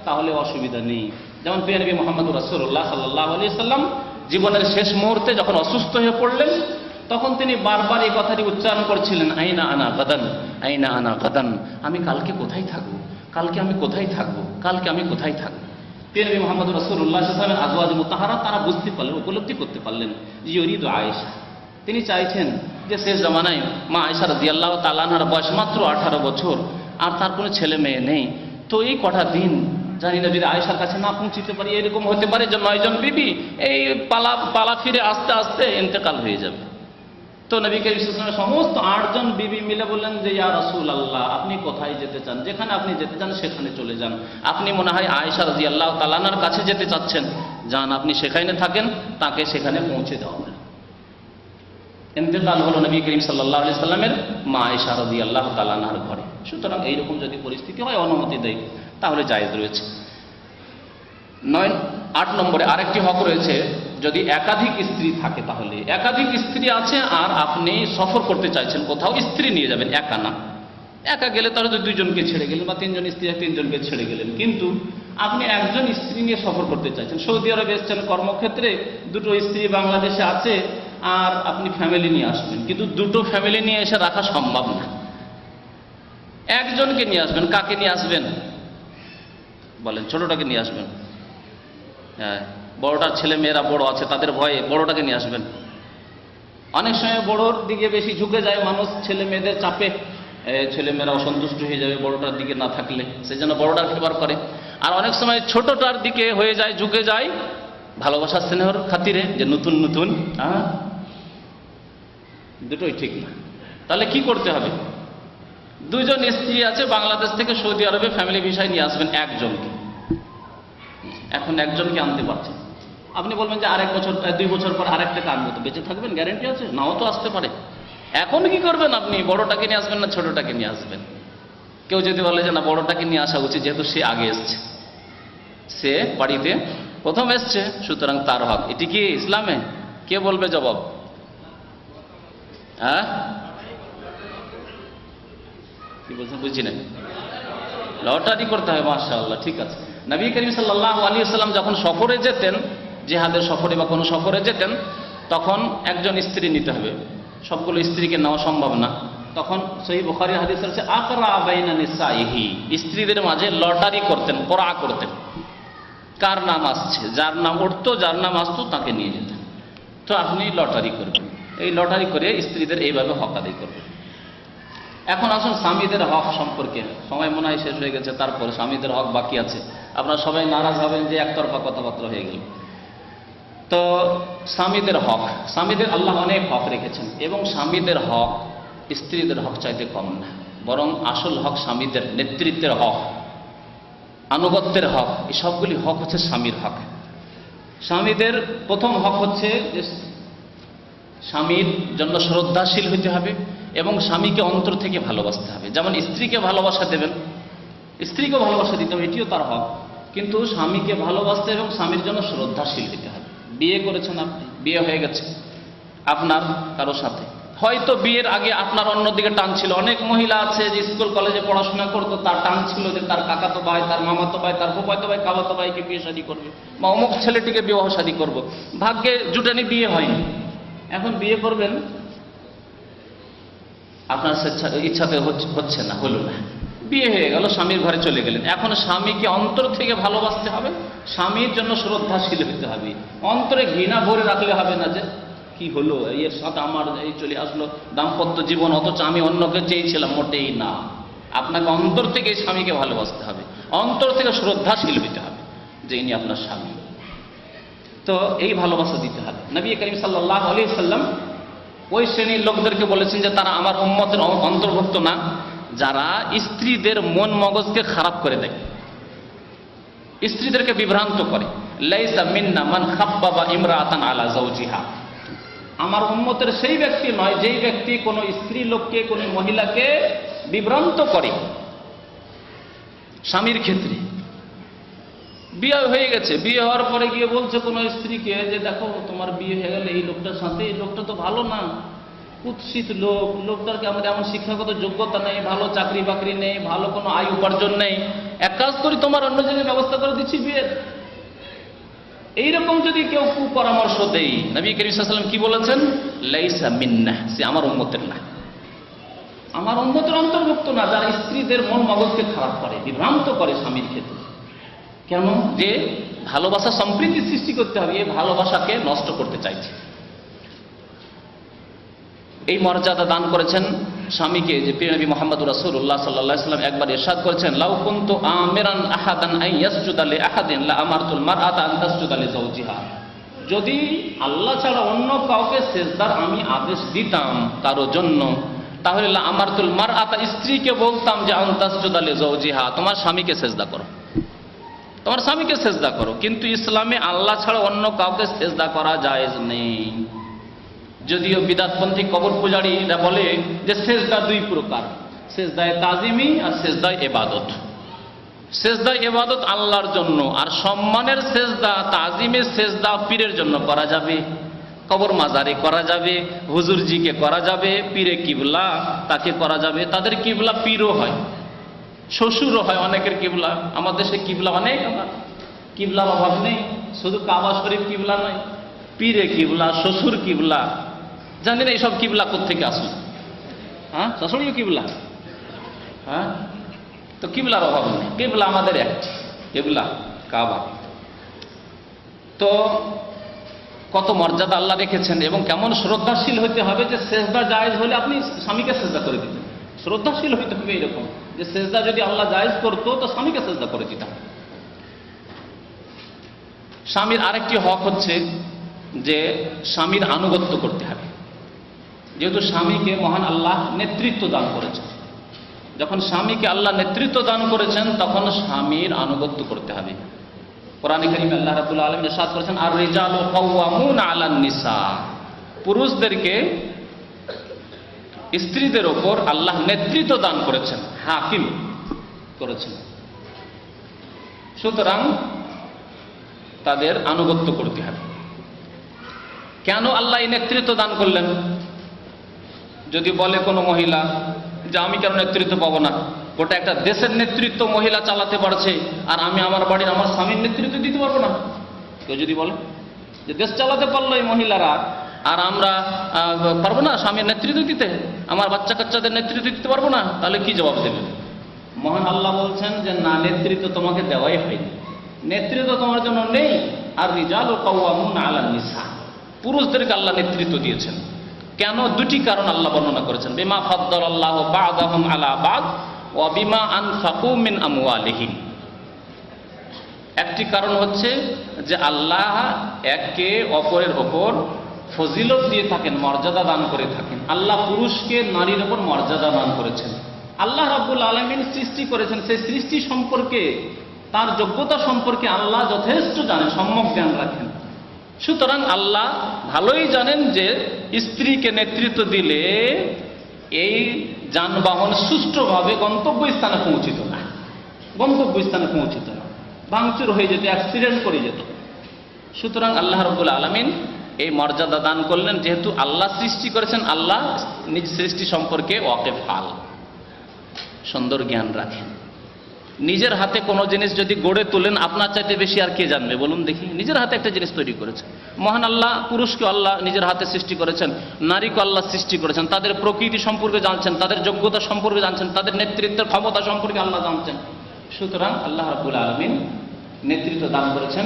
তাহলে অসুবিধা নেই। যেমন প্রিয় নবী মুহাম্মদ রাসূলুল্লাহ সাল্লাল্লাহু আলাইহি সাল্লাম জীবনের শেষ মুহূর্তে যখন অসুস্থ হয়ে পড়লেন, তখন তিনি বারবার এই কথাটি উচ্চারণ করছিলেন, আইনা আনা গাদান, আইনা আনা গাদান, আমি কালকে কোথায় থাকবো, কালকে আমি কোথায় থাকবো, কালকে আমি কোথায় থাকবো। প্রিয় নবী মুহাম্মদ রাসূলুল্লাহ সাল্লাল্লাহু আলাইহি ওয়াসাল্লামের আজওয়াজ মুতাহারা তারা বুঝতে পারলেন, উপলব্ধি করতে পারলেন যে ইউরিদু আয়েশা, তিনি চাইছেন যে শেষ জামানায় মা আয়েশা রাদিয়াল্লাহু তাআলা আনহার বয়স মাত্র 18 বছর, আর তার কোনো ছেলে মেয়ে নেই। তো এই কটা দিন জানি না যদি আয়েশার কাছে না পৌঁছতে পারি, এরকম হতে পারে যে 9 জন বিবি এই পালা ফিরে আস্তে আস্তে ইন্তেকাল হয়ে যাবে। তো নবী করিম সাল্লাল্লাহু আলাইহি ওয়াসাল্লাম সমস্ত 8 জন বিবি মিলে বললেন যে ইয়া রাসূলুল্লাহ, আপনি কোথায় যেতে চান, যেখানে আপনি যেতে চান সেখানে চলে যান। আপনি মনে হয় আয়েশা রাদিয়াল্লাহু তাআলা আনহার কাছে যেতে চাচ্ছেন, যান, আপনি সেখানে থাকেন, তাকে সেখানে পৌঁছে দেওয়া হলো। ইন্তেকাল হলো নবী করিম সাল্লাল্লাহু আলাইহি সাল্লামের মা আয়েশা রাদিয়াল্লাহু তাআলা আনহার ঘরে। সুতরাং এইরকম যদি পরিস্থিতি হয়, অনুমতি দেয়, তাহলে জায়েজ রয়েছে। 8 নম্বরে আরেকটি হক রয়েছে, যদি একাধিক স্ত্রী থাকে, তাহলে একাধিক স্ত্রী আছে আর আপনি সফর করতে চাইছেন কোথাও, স্ত্রী নিয়ে যাবেন, একা না। একা গেলে তাহলে তো 2 জনকে ছেড়ে গেলেন, বা 3 জন স্ত্রী 3 জনকে ছেড়ে গেলেন, কিন্তু আপনি একজন স্ত্রী নিয়ে সফর করতে চাইছেন, সৌদি আরবে এসেছেন কর্মক্ষেত্রে, 2টো স্ত্রী বাংলাদেশে আছে, আর আপনি ফ্যামিলি নিয়ে আসবেন, কিন্তু 2টো ফ্যামিলি নিয়ে এসে রাখা সম্ভব না। একজনকে নিয়ে আসবেন। কাকে নিয়ে আসবেন বলেন? ছোটটাকে নিয়ে আসবেন। হ্যাঁ, বড়টার ছেলে মেয়েরা বড় আছে, তাদের ভয়ে বড়টাকে নিয়ে আসবেন। অনেক সময় বড়োর দিকে বেশি ঝুঁকে যায় মানুষ, ছেলে মেয়েদের চাপে ছেলে মেয়েরা অসন্তুষ্ট হয়ে যাবে বড়টার দিকে না থাকলে, সেই জন্য বড়টার ফেভার করে। আর অনেক সময় ছোটটার দিকে হয়ে যায়, ঝুঁকে যায় ভালোবাসা স্নেহর খাতিরে, যে নতুন নতুন। দুটোই ঠিক না। তাহলে কি করতে হবে? 2 জন স্ত্রী আছে বাংলাদেশ থেকে সৌদি আরবে, ফ্যামিলি ভিসায় নিয়ে আসবেন একজনকে। এখন একজনকে আনতে পারছেন, আপনি বলবেন যে 2 বছর পর আরেকটাকে আনবো, তো বেঁচে থাকবেন? গ্যারেন্টি আছে? নাও তো আসতে পারে। এখন কি করবেন আপনি? বড়টাকে নিয়ে আসবেন না ছোটটাকে নিয়ে আসবেন? কেউ যদি বলে যে না, বড়টাকে নিয়ে আসা উচিত, যেহেতু সে আগে এসছে, সে বাড়িতে প্রথম এসছে, সুতরাং তার হক। এটি কি ইসলামে? কে বলবে জবাব? হ্যাঁ, কি বলছেন বুঝছি না। লটারি করতে হবে, মাশাআল্লাহ, ঠিক আছে। নবী করিম সাল্লাল্লাহু আলাইহি ওয়াসাল্লাম যখন সফরে যেতেন, জিহাদের সফরে বা কোনো সফরে যেতেন, তখন একজন স্ত্রী নিতে হবে, সবগুলো স্ত্রীকে নেওয়া সম্ভব না। তখন সহিহ বুখারীর হাদিস আছে, আকরা বাইনা নিসাইহি, স্ত্রীদের মাঝে লটারি করতেন, কোরআ করতেন, কার নাম আসছে, যার নাম উঠতো, যার নাম আসতো তাকে নিয়ে যেতেন। তো আপনি লটারি করবেন, এই লটারি করে স্ত্রীদের এইভাবে হক আদায় করবেন। এখন আসুন স্বামীদের হক সম্পর্কে। সময় মনে হয় শেষ হয়ে গেছে, তারপরে স্বামীদের হক বাকি আছে। আপনারা সবাই নারাজ হবেন যে একতরফা কথাবার্তা হয়ে গেল। তো স্বামীদের হক, স্বামীদের আল্লাহ অনেক হক রেখেছেন, এবং স্বামীদের হক স্ত্রীদের হক চাইতে কম না, বরং আসল হক স্বামীদের, নেতৃত্বের হক, আনুগত্যের হক, এই সবগুলি হক হচ্ছে স্বামীর হক। স্বামীদের প্রথম হক হচ্ছে যে স্বামীর জন্য শ্রদ্ধাশীল হতে হবে এবং স্বামীকে অন্তর থেকে ভালোবাসতে হবে। যেমন স্ত্রীকে ভালোবাসা দেবেন, স্ত্রীকে ভালোবাসা দিতে হবে, এটিও তার হক, কিন্তু স্বামীকে ভালোবাসতে এবং স্বামীর জন্য শ্রদ্ধাশীল হতে হবে। বিয়ে করেছেন আপনি, বিয়ে হয়ে গেছে আপনার কারো সাথে, হয়তো বিয়ের আগে আপনার অন্যদিকে টান ছিল। অনেক মহিলা আছে যে স্কুল কলেজে পড়াশোনা করতো, তার টান ছিল যে তার কাকাতো ভাই, তার মামাতো ভাই, তার ফুফাতো ভাই, খালাতো ভাইকে বিয়ে শাদী করবে, বা অমুক ছেলেটিকে বিবাহ শাদী করবো, ভাগ্যে জুটেনি, বিয়ে হয়নি। এখন বিয়ে করবেন, আপনার ইচ্ছাতে হচ্ছে না, হলো না, বিয়ে হয়ে গেল, স্বামীর ঘরে চলে গেলেন। এখন স্বামীকে অন্তর থেকে ভালোবাসতে হবে, স্বামীর জন্য শ্রদ্ধাশীল হতে হবে, অন্তরে ঘৃণা ভরে রাখলে হবে না যে কি হলো, এর সাথে আমার এই চলে আসলো দাম্পত্য জীবন, অথচ আমি অন্যকে চেয়েছিলাম, মোটেই না। আপনাকে অন্তর থেকে স্বামীকে ভালোবাসতে হবে, অন্তর থেকে শ্রদ্ধাশীল হতে হবে যে ইনি আপনার স্বামী। তো এই ভালোবাসা দিতে হবে। নবী করিম সাল্লাল্লাহু আলাইহি সাল্লাম ওই শ্রেণীর লোকদেরকে বলেছেন যে তারা আমার উম্মতের অন্তর্ভুক্ত না, যারা স্ত্রীদের মন মগজকে খারাপ করে দেয়, স্ত্রীদেরকে বিভ্রান্ত করে। লাইসা মিন্না মান খাব্বাবা ইমরাআতান আলা যাওজিহা, আমার উম্মতের সেই ব্যক্তি নয় যেই ব্যক্তি কোনো স্ত্রী লোককে, কোনো মহিলাকে বিভ্রান্ত করে স্বামীর ক্ষেত্রে। বিয়ে হয়ে গেছে, বিয়ে হওয়ার পরে গিয়ে বলছে কোনো স্ত্রীকে যে দেখো তোমার বিয়ে হয়ে গেলে এই লোকটার সাথে, এই লোকটা তো ভালো না, কুৎসিত লোক, লোকটার কি আমাদের এমন শিক্ষাগত যোগ্যতা নেই, ভালো চাকরি বাকরি নেই, ভালো কোনো আয় উপার্জন নেই, এক কাজ করি তোমার অন্য জায়গায় ব্যবস্থা করে দিচ্ছি বিয়ের। এইরকম যদি কেউ কুপরামর্শ দেই, নবী করিম সাল্লাল্লাহু আলাইহি ওয়াসাল্লাম কি বলেছেন? লাইসা মিন্নাহ, সে আমার উম্মতের না, আমার উম্মতের অন্তর্ভুক্ত না, যারা স্ত্রীদের মন মগজকে খারাপ করে, বিভ্রান্ত করে স্বামীর ক্ষেত্রে। কেন? যে ভালোবাসা সম্প্রীতি সৃষ্টি করতে হবে, এই ভালোবাসাকে নষ্ট করতে চাইছে। এই মর্যাদা দান করেছেন স্বামীকে, যে প্রিয় নবী মুহাম্মদুর রাসূলুল্লাহ সাল্লাল্লাহু আলাইহি ওয়াসাল্লাম একবার ইরশাদ করেছেন, লাউ কুনতু আমিরান আহাদান আন ইয়াসজুদা লি আহাদিন লা আমারতুল মারআতা আন তাসজুদা লি যাওজিহা। যদি আল্লাহ ছাড়া অন্য কাউকে সেজদার আমি আদেশ দিতাম কারো জন্য, তাহলে লা আমারতুল মারআতা, স্ত্রীকে বলতাম যে আন তাসজুদা লি যাওজিহা, তোমার স্বামীকে সেজদা করো, তোমার স্বামীকে সেজদা করো। কিন্তু ইসলামে আল্লাহ ছাড়া অন্য কাউকে সেজদা করা জায়েজ নেই। যদিও বিদআতপন্থী কবর পূজারীরা বলে যে সেজদা দুই প্রকার, সেজদায়ে তাজিমি আর সেজদায়ে ইবাদত। সেজদায়ে ইবাদত আল্লাহর জন্য, আর সম্মানের সেজদা, তাজিমের সেজদা পীরের জন্য করা যাবে, কবর মাজারে করা যাবে, হুজুরজিকে করা যাবে, পীরে কিবলা তাকে করা যাবে। তাদের কিবলা পীরও হয়, শ্বশুরও হয়, অনেকের কিবলা। আমার দেশে কিবলা অনেক, আমার কিবলার অভাব নেই। শুধু কাবা শরীফ কিবলা নয়, পীরে কিবলা, শ্বশুর কিবলা। জানি না এইসব কিবলা কোত্থেকে আসুন। হ্যাঁ, শ্বশুর কিবলা, হ্যাঁ, তো কিবলার অভাব নেই। কিবলা আমাদের একটি, কিবলা কাবা। তো কত মর্যাদা আল্লাহ রেখেছেন, এবং কেমন শ্রদ্ধাশীল হইতে হবে যে সেজদা জায়েজ হলে আপনি স্বামীকে সেজদা করে দিতেন। শ্রদ্ধাশীল হইতে হবে এরকম যে সেজদা যদি আল্লাহ জায়েজ করতো তো স্বামীকে সেজদা করে দিতাম। স্বামীর আরেকটি হক হচ্ছে যে স্বামীর আনুগত্য করতে হবে। যেহেতু স্বামীকে মহান আল্লাহ নেতৃত্ব দান করেছেন, যখন স্বামীকে আল্লাহ নেতৃত্ব দান করেছেন তখন স্বামীর আনুগত্য করতে হবে। কোরআনে কারিমে আল্লাহ রাব্বুল আলামিন ইরশাদ করেছেন, আর রিজালু কাওয়ামুনা আলান নিসা, পুরুষদেরকে স্ত্রীদের ওপর আল্লাহ নেতৃত্ব দান করেছেন, হাকিম করেছেন। সুতরাং তাদের আনুগত্য করতে হবে। কেন আল্লাহ এই নেতৃত্ব দান করলেন? যদি বলে কোনো মহিলা যে আমি কেন নেতৃত্ব পাবো না, গোটা একটা দেশের নেতৃত্ব মহিলা চালাতে পারছে, আর আমি আমার বাড়ির আমার স্বামীর নেতৃত্ব দিতে পারবো না, কেউ যদি বলে যে দেশ চালাতে পারলো এই মহিলারা, আর আমরা পারবো না স্বামীর নেতৃত্ব দিতে, আমার বাচ্চা কাচ্চাদের নেতৃত্ব দিতে পারবো না, তাহলে কি জবাব দেবে? মহান আল্লাহ বলছেন যে না, নেতৃত্ব তোমাকে দেওয়াই হয়নি, নেতৃত্ব তোমার জন্য নেই। আর রিজালু কাওয়ামুনা আলান নিসা, পুরুষদেরকে আল্লাহ নেতৃত্ব দিয়েছেন। কেন? দুটি কারণ আল্লাহ বর্ণনা করেছেন, বিমা ফাদ্দালাল্লাহু বা'দাহুম আলা বা'দ ওয়া বিমা আনফাকু মিন আমওয়ালিহিম। একটি কারণ হচ্ছে যে আল্লাহ একে অপরের ওপর ফজিলত দিয়ে থাকেন, মর্যাদা দান করে থাকেন। আল্লাহ পুরুষকে নারীর ওপর মর্যাদা দান করেছেন। আল্লাহ রাব্বুল আলামিন সৃষ্টি করেছেন, সেই সৃষ্টি সম্পর্কে, তার যোগ্যতা সম্পর্কে আল্লাহ যথেষ্ট জানেন, সম্যক জ্ঞান রাখেন। সুতরাং আল্লাহ ভালোই জানেন যে স্ত্রীকে নেতৃত্ব দিলে এই যানবাহন সুষ্ঠুভাবে গন্তব্যস্থানে পৌঁছিত না, গন্তব্যস্থানে পৌঁছিত না, ভাঙচুর হয়ে যেত, অ্যাক্সিডেন্ট করে যেত। সুতরাং আল্লাহ রাব্বুল আলামিন এই মর্যাদা দান করলেন, যেহেতু আল্লাহ সৃষ্টি করেছেন, আল্লাহ নিজ সৃষ্টি সম্পর্কে ওয়াকিফাল, সুন্দর জ্ঞান রাখেন। নিজের হাতে কোনো জিনিস যদি গড়ে তোলেন, আপনার চাইতে বেশি আর কে জানবে বলুন দেখি? নিজের হাতে একটা জিনিস তৈরি করেছেন মহান আল্লাহ। পুরুষকে আল্লাহ নিজের হাতে সৃষ্টি করেছেন, নারীকে আল্লাহ সৃষ্টি করেছেন, তাদের প্রকৃতি সম্পর্কে জানছেন, তাদের যোগ্যতা সম্পর্কে জানছেন, তাদের নেতৃত্বের ক্ষমতা সম্পর্কে আল্লাহ জানছেন। সুতরাং আল্লাহ রাব্বুল আলামিন নেতৃত্ব দান করেছেন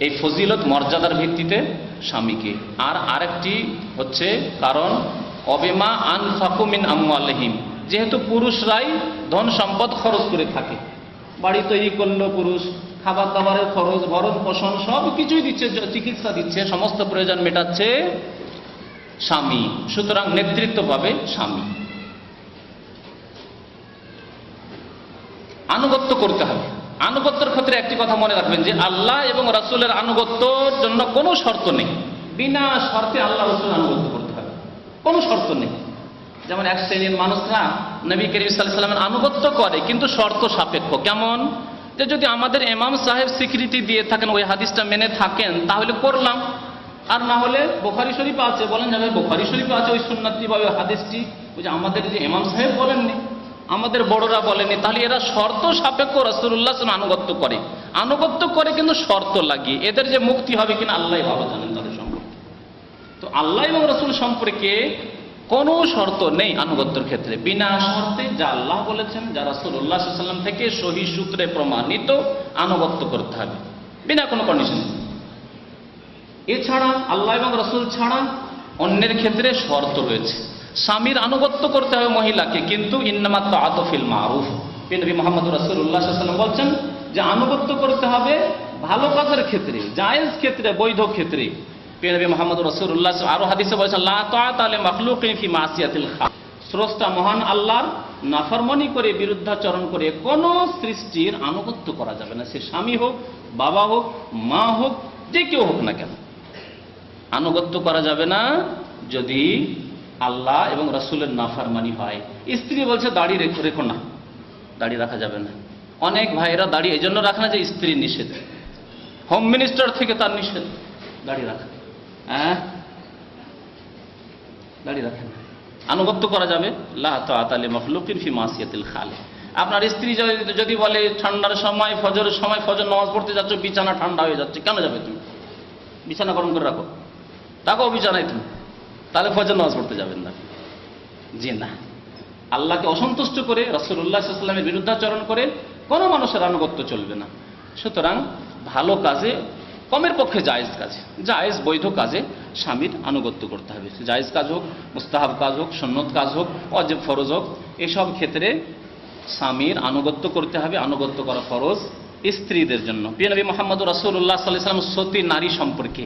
এই ফজিলত মর্যাদার ভিত্তিতে স্বামীকে। আর আরেকটি হচ্ছে কারণ, অবিমা আনফাকু মিন আমওয়ালিহিম, যেহেতু পুরুষরাই ধন সম্পদ খরচ করে থাকে, বাড়ি তৈরি করলো পুরুষ, খাবার দাবারের খরচ, ভরণ পোষণ সব কিছুই দিচ্ছে, চিকিৎসা দিচ্ছে, সমস্ত প্রয়োজন মেটাচ্ছে স্বামী। সুতরাং নেতৃত্ব পাবে স্বামী। আনুগত্য করতে হবে। আনুগত্যের ক্ষেত্রে একটি কথা মনে রাখবেন যে আল্লাহ এবং রাসূলের আনুগত্যর জন্য কোনো শর্ত নেই, বিনা শর্তে আল্লাহ রাসূল আনুগত্য করতে হবে, কোনো শর্ত নেই। যেমন এক শ্রেণীর মানুষরা নবী করিম সাল্লাল্লাহু আলাইহি ওয়াসাল্লামের আনুগত্য করে কিন্তু শর্ত সাপেক্ষ। কেমন? যে যদি আমাদের ইমাম সাহেব স্বীকৃতি দিয়ে থাকেন, ওই হাদিসটা মেনে থাকেন, তাহলে করলাম, আর না হলে বুখারী শরীফে আছে, বলেন যাবে বুখারী শরীফে আছে ওই সুন্নাতটি বা ওই হাদিসটি, ওই যে আমাদের যে ইমাম সাহেব বলেননি, আমাদের বড়রা বলেনি, তাহলে এরা শর্ত সাপেক্ষ রাসূলুল্লাহ সাল্লাল্লাহু আলাইহি ওয়াসাল্লাম আনুগত্য করে কিন্তু শর্ত লাগিয়ে। এদের যে মুক্তি হবে কিনা আল্লাহ ভালো জানেন তাদের সম্পর্কে। তো আল্লাহ এবং রাসূল সম্পর্কে কোনো শর্ত নেই আনুগত্যের ক্ষেত্রে, বিনা শর্তে যা আল্লাহ বলেছেন, যা রাসূলুল্লাহ সাল্লাল্লাহু আলাইহি ওয়াসাল্লাম থেকে সহিহ সূত্রে প্রমাণিত আনুগত্য করতে হবে, বিনা কোনো কন্ডিশন। এছাড়া আল্লাহ এবং রাসূল ছাড়া অন্যের ক্ষেত্রে শর্ত রয়েছে। স্বামীর আনুগত্য করতে হবে মহিলাকে, কিন্তু ইন্নামাত তাআতু ফিল মারুফ। নবী মুহাম্মদ রাসূলুল্লাহ সাল্লাল্লাহু আলাইহি ওয়াসাল্লাম বলছেন যে আনুগত্য করতে হবে ভালো কাজের ক্ষেত্রে, জায়েজ ক্ষেত্রে, বৈধ ক্ষেত্রে। নবী মুহাম্মদ রাসূলুল্লাহ আরো হাদিসে বলেছেন লা তাআতা লি মাখলুকিন ফি মাসিয়াতিল খালিক। স্রষ্টা মহান আল্লাহর নাফরমানি করে, বিরুদ্ধাচরণ করে কোন সৃষ্টির আনুগত্য করা যাবে না। সে স্বামী হোক, বাবা হোক, মা হোক, যে কেউ হোক না কেন, আনুগত্য করা যাবে না যদি আল্লাহ এবং রাসূলের নাফরমানি হয়। স্ত্রী বলছে দাড়ি রেখো না, দাড়ি রাখা যাবে না। অনেক ভাইয়েরা দাড়ি এই জন্য রাখে না যে স্ত্রীর নিষেধ, হোম মিনিস্টার থেকে তার নিষেধ দাড়ি রাখা। দাড়ি রাখেন, আনুগত্য করা যাবে লা তাআতা লি মাখলুকিন ফি মাসিয়াতিল খালিক। আপনার স্ত্রী যদি বলে ঠান্ডার সময়, ফজরের সময় ফজর নামাজ পড়তে যাচ্ছ, বিছানা ঠান্ডা হয়ে যাচ্ছে, কেন যাবে তুমি? বিছানা গরম করে রাখো, তাকেও বিছানায় তুমি, তাহলে ফজর নামাজ পড়তে যাবেন না। জি না, আল্লাহকে অসন্তুষ্ট করে, রাসূলুল্লাহ সাল্লাল্লাহু আলাইহি ওয়াসাল্লামের বিরুদ্ধাচরণ করে কোনো মানুষের আনুগত্য চলবে না। সুতরাং ভালো কাজে, কমের পক্ষে জায়েজ কাজে, জায়েজ বৈধ কাজে স্বামীর আনুগত্য করতে হবে। জায়েজ কাজ হোক, মুস্তাহাব কাজ হোক, সুন্নত কাজ হোক, ওয়াজিব ফরজ হোক, এসব ক্ষেত্রে স্বামীর আনুগত্য করতে হবে। আনুগত্য করা ফরজ স্ত্রীদের জন্য। প্রিয় নবী মুহাম্মদ রাসূলুল্লাহ সাল্লাল্লাহু আলাইহি ওয়াসাল্লাম সতী নারী সম্পর্কে,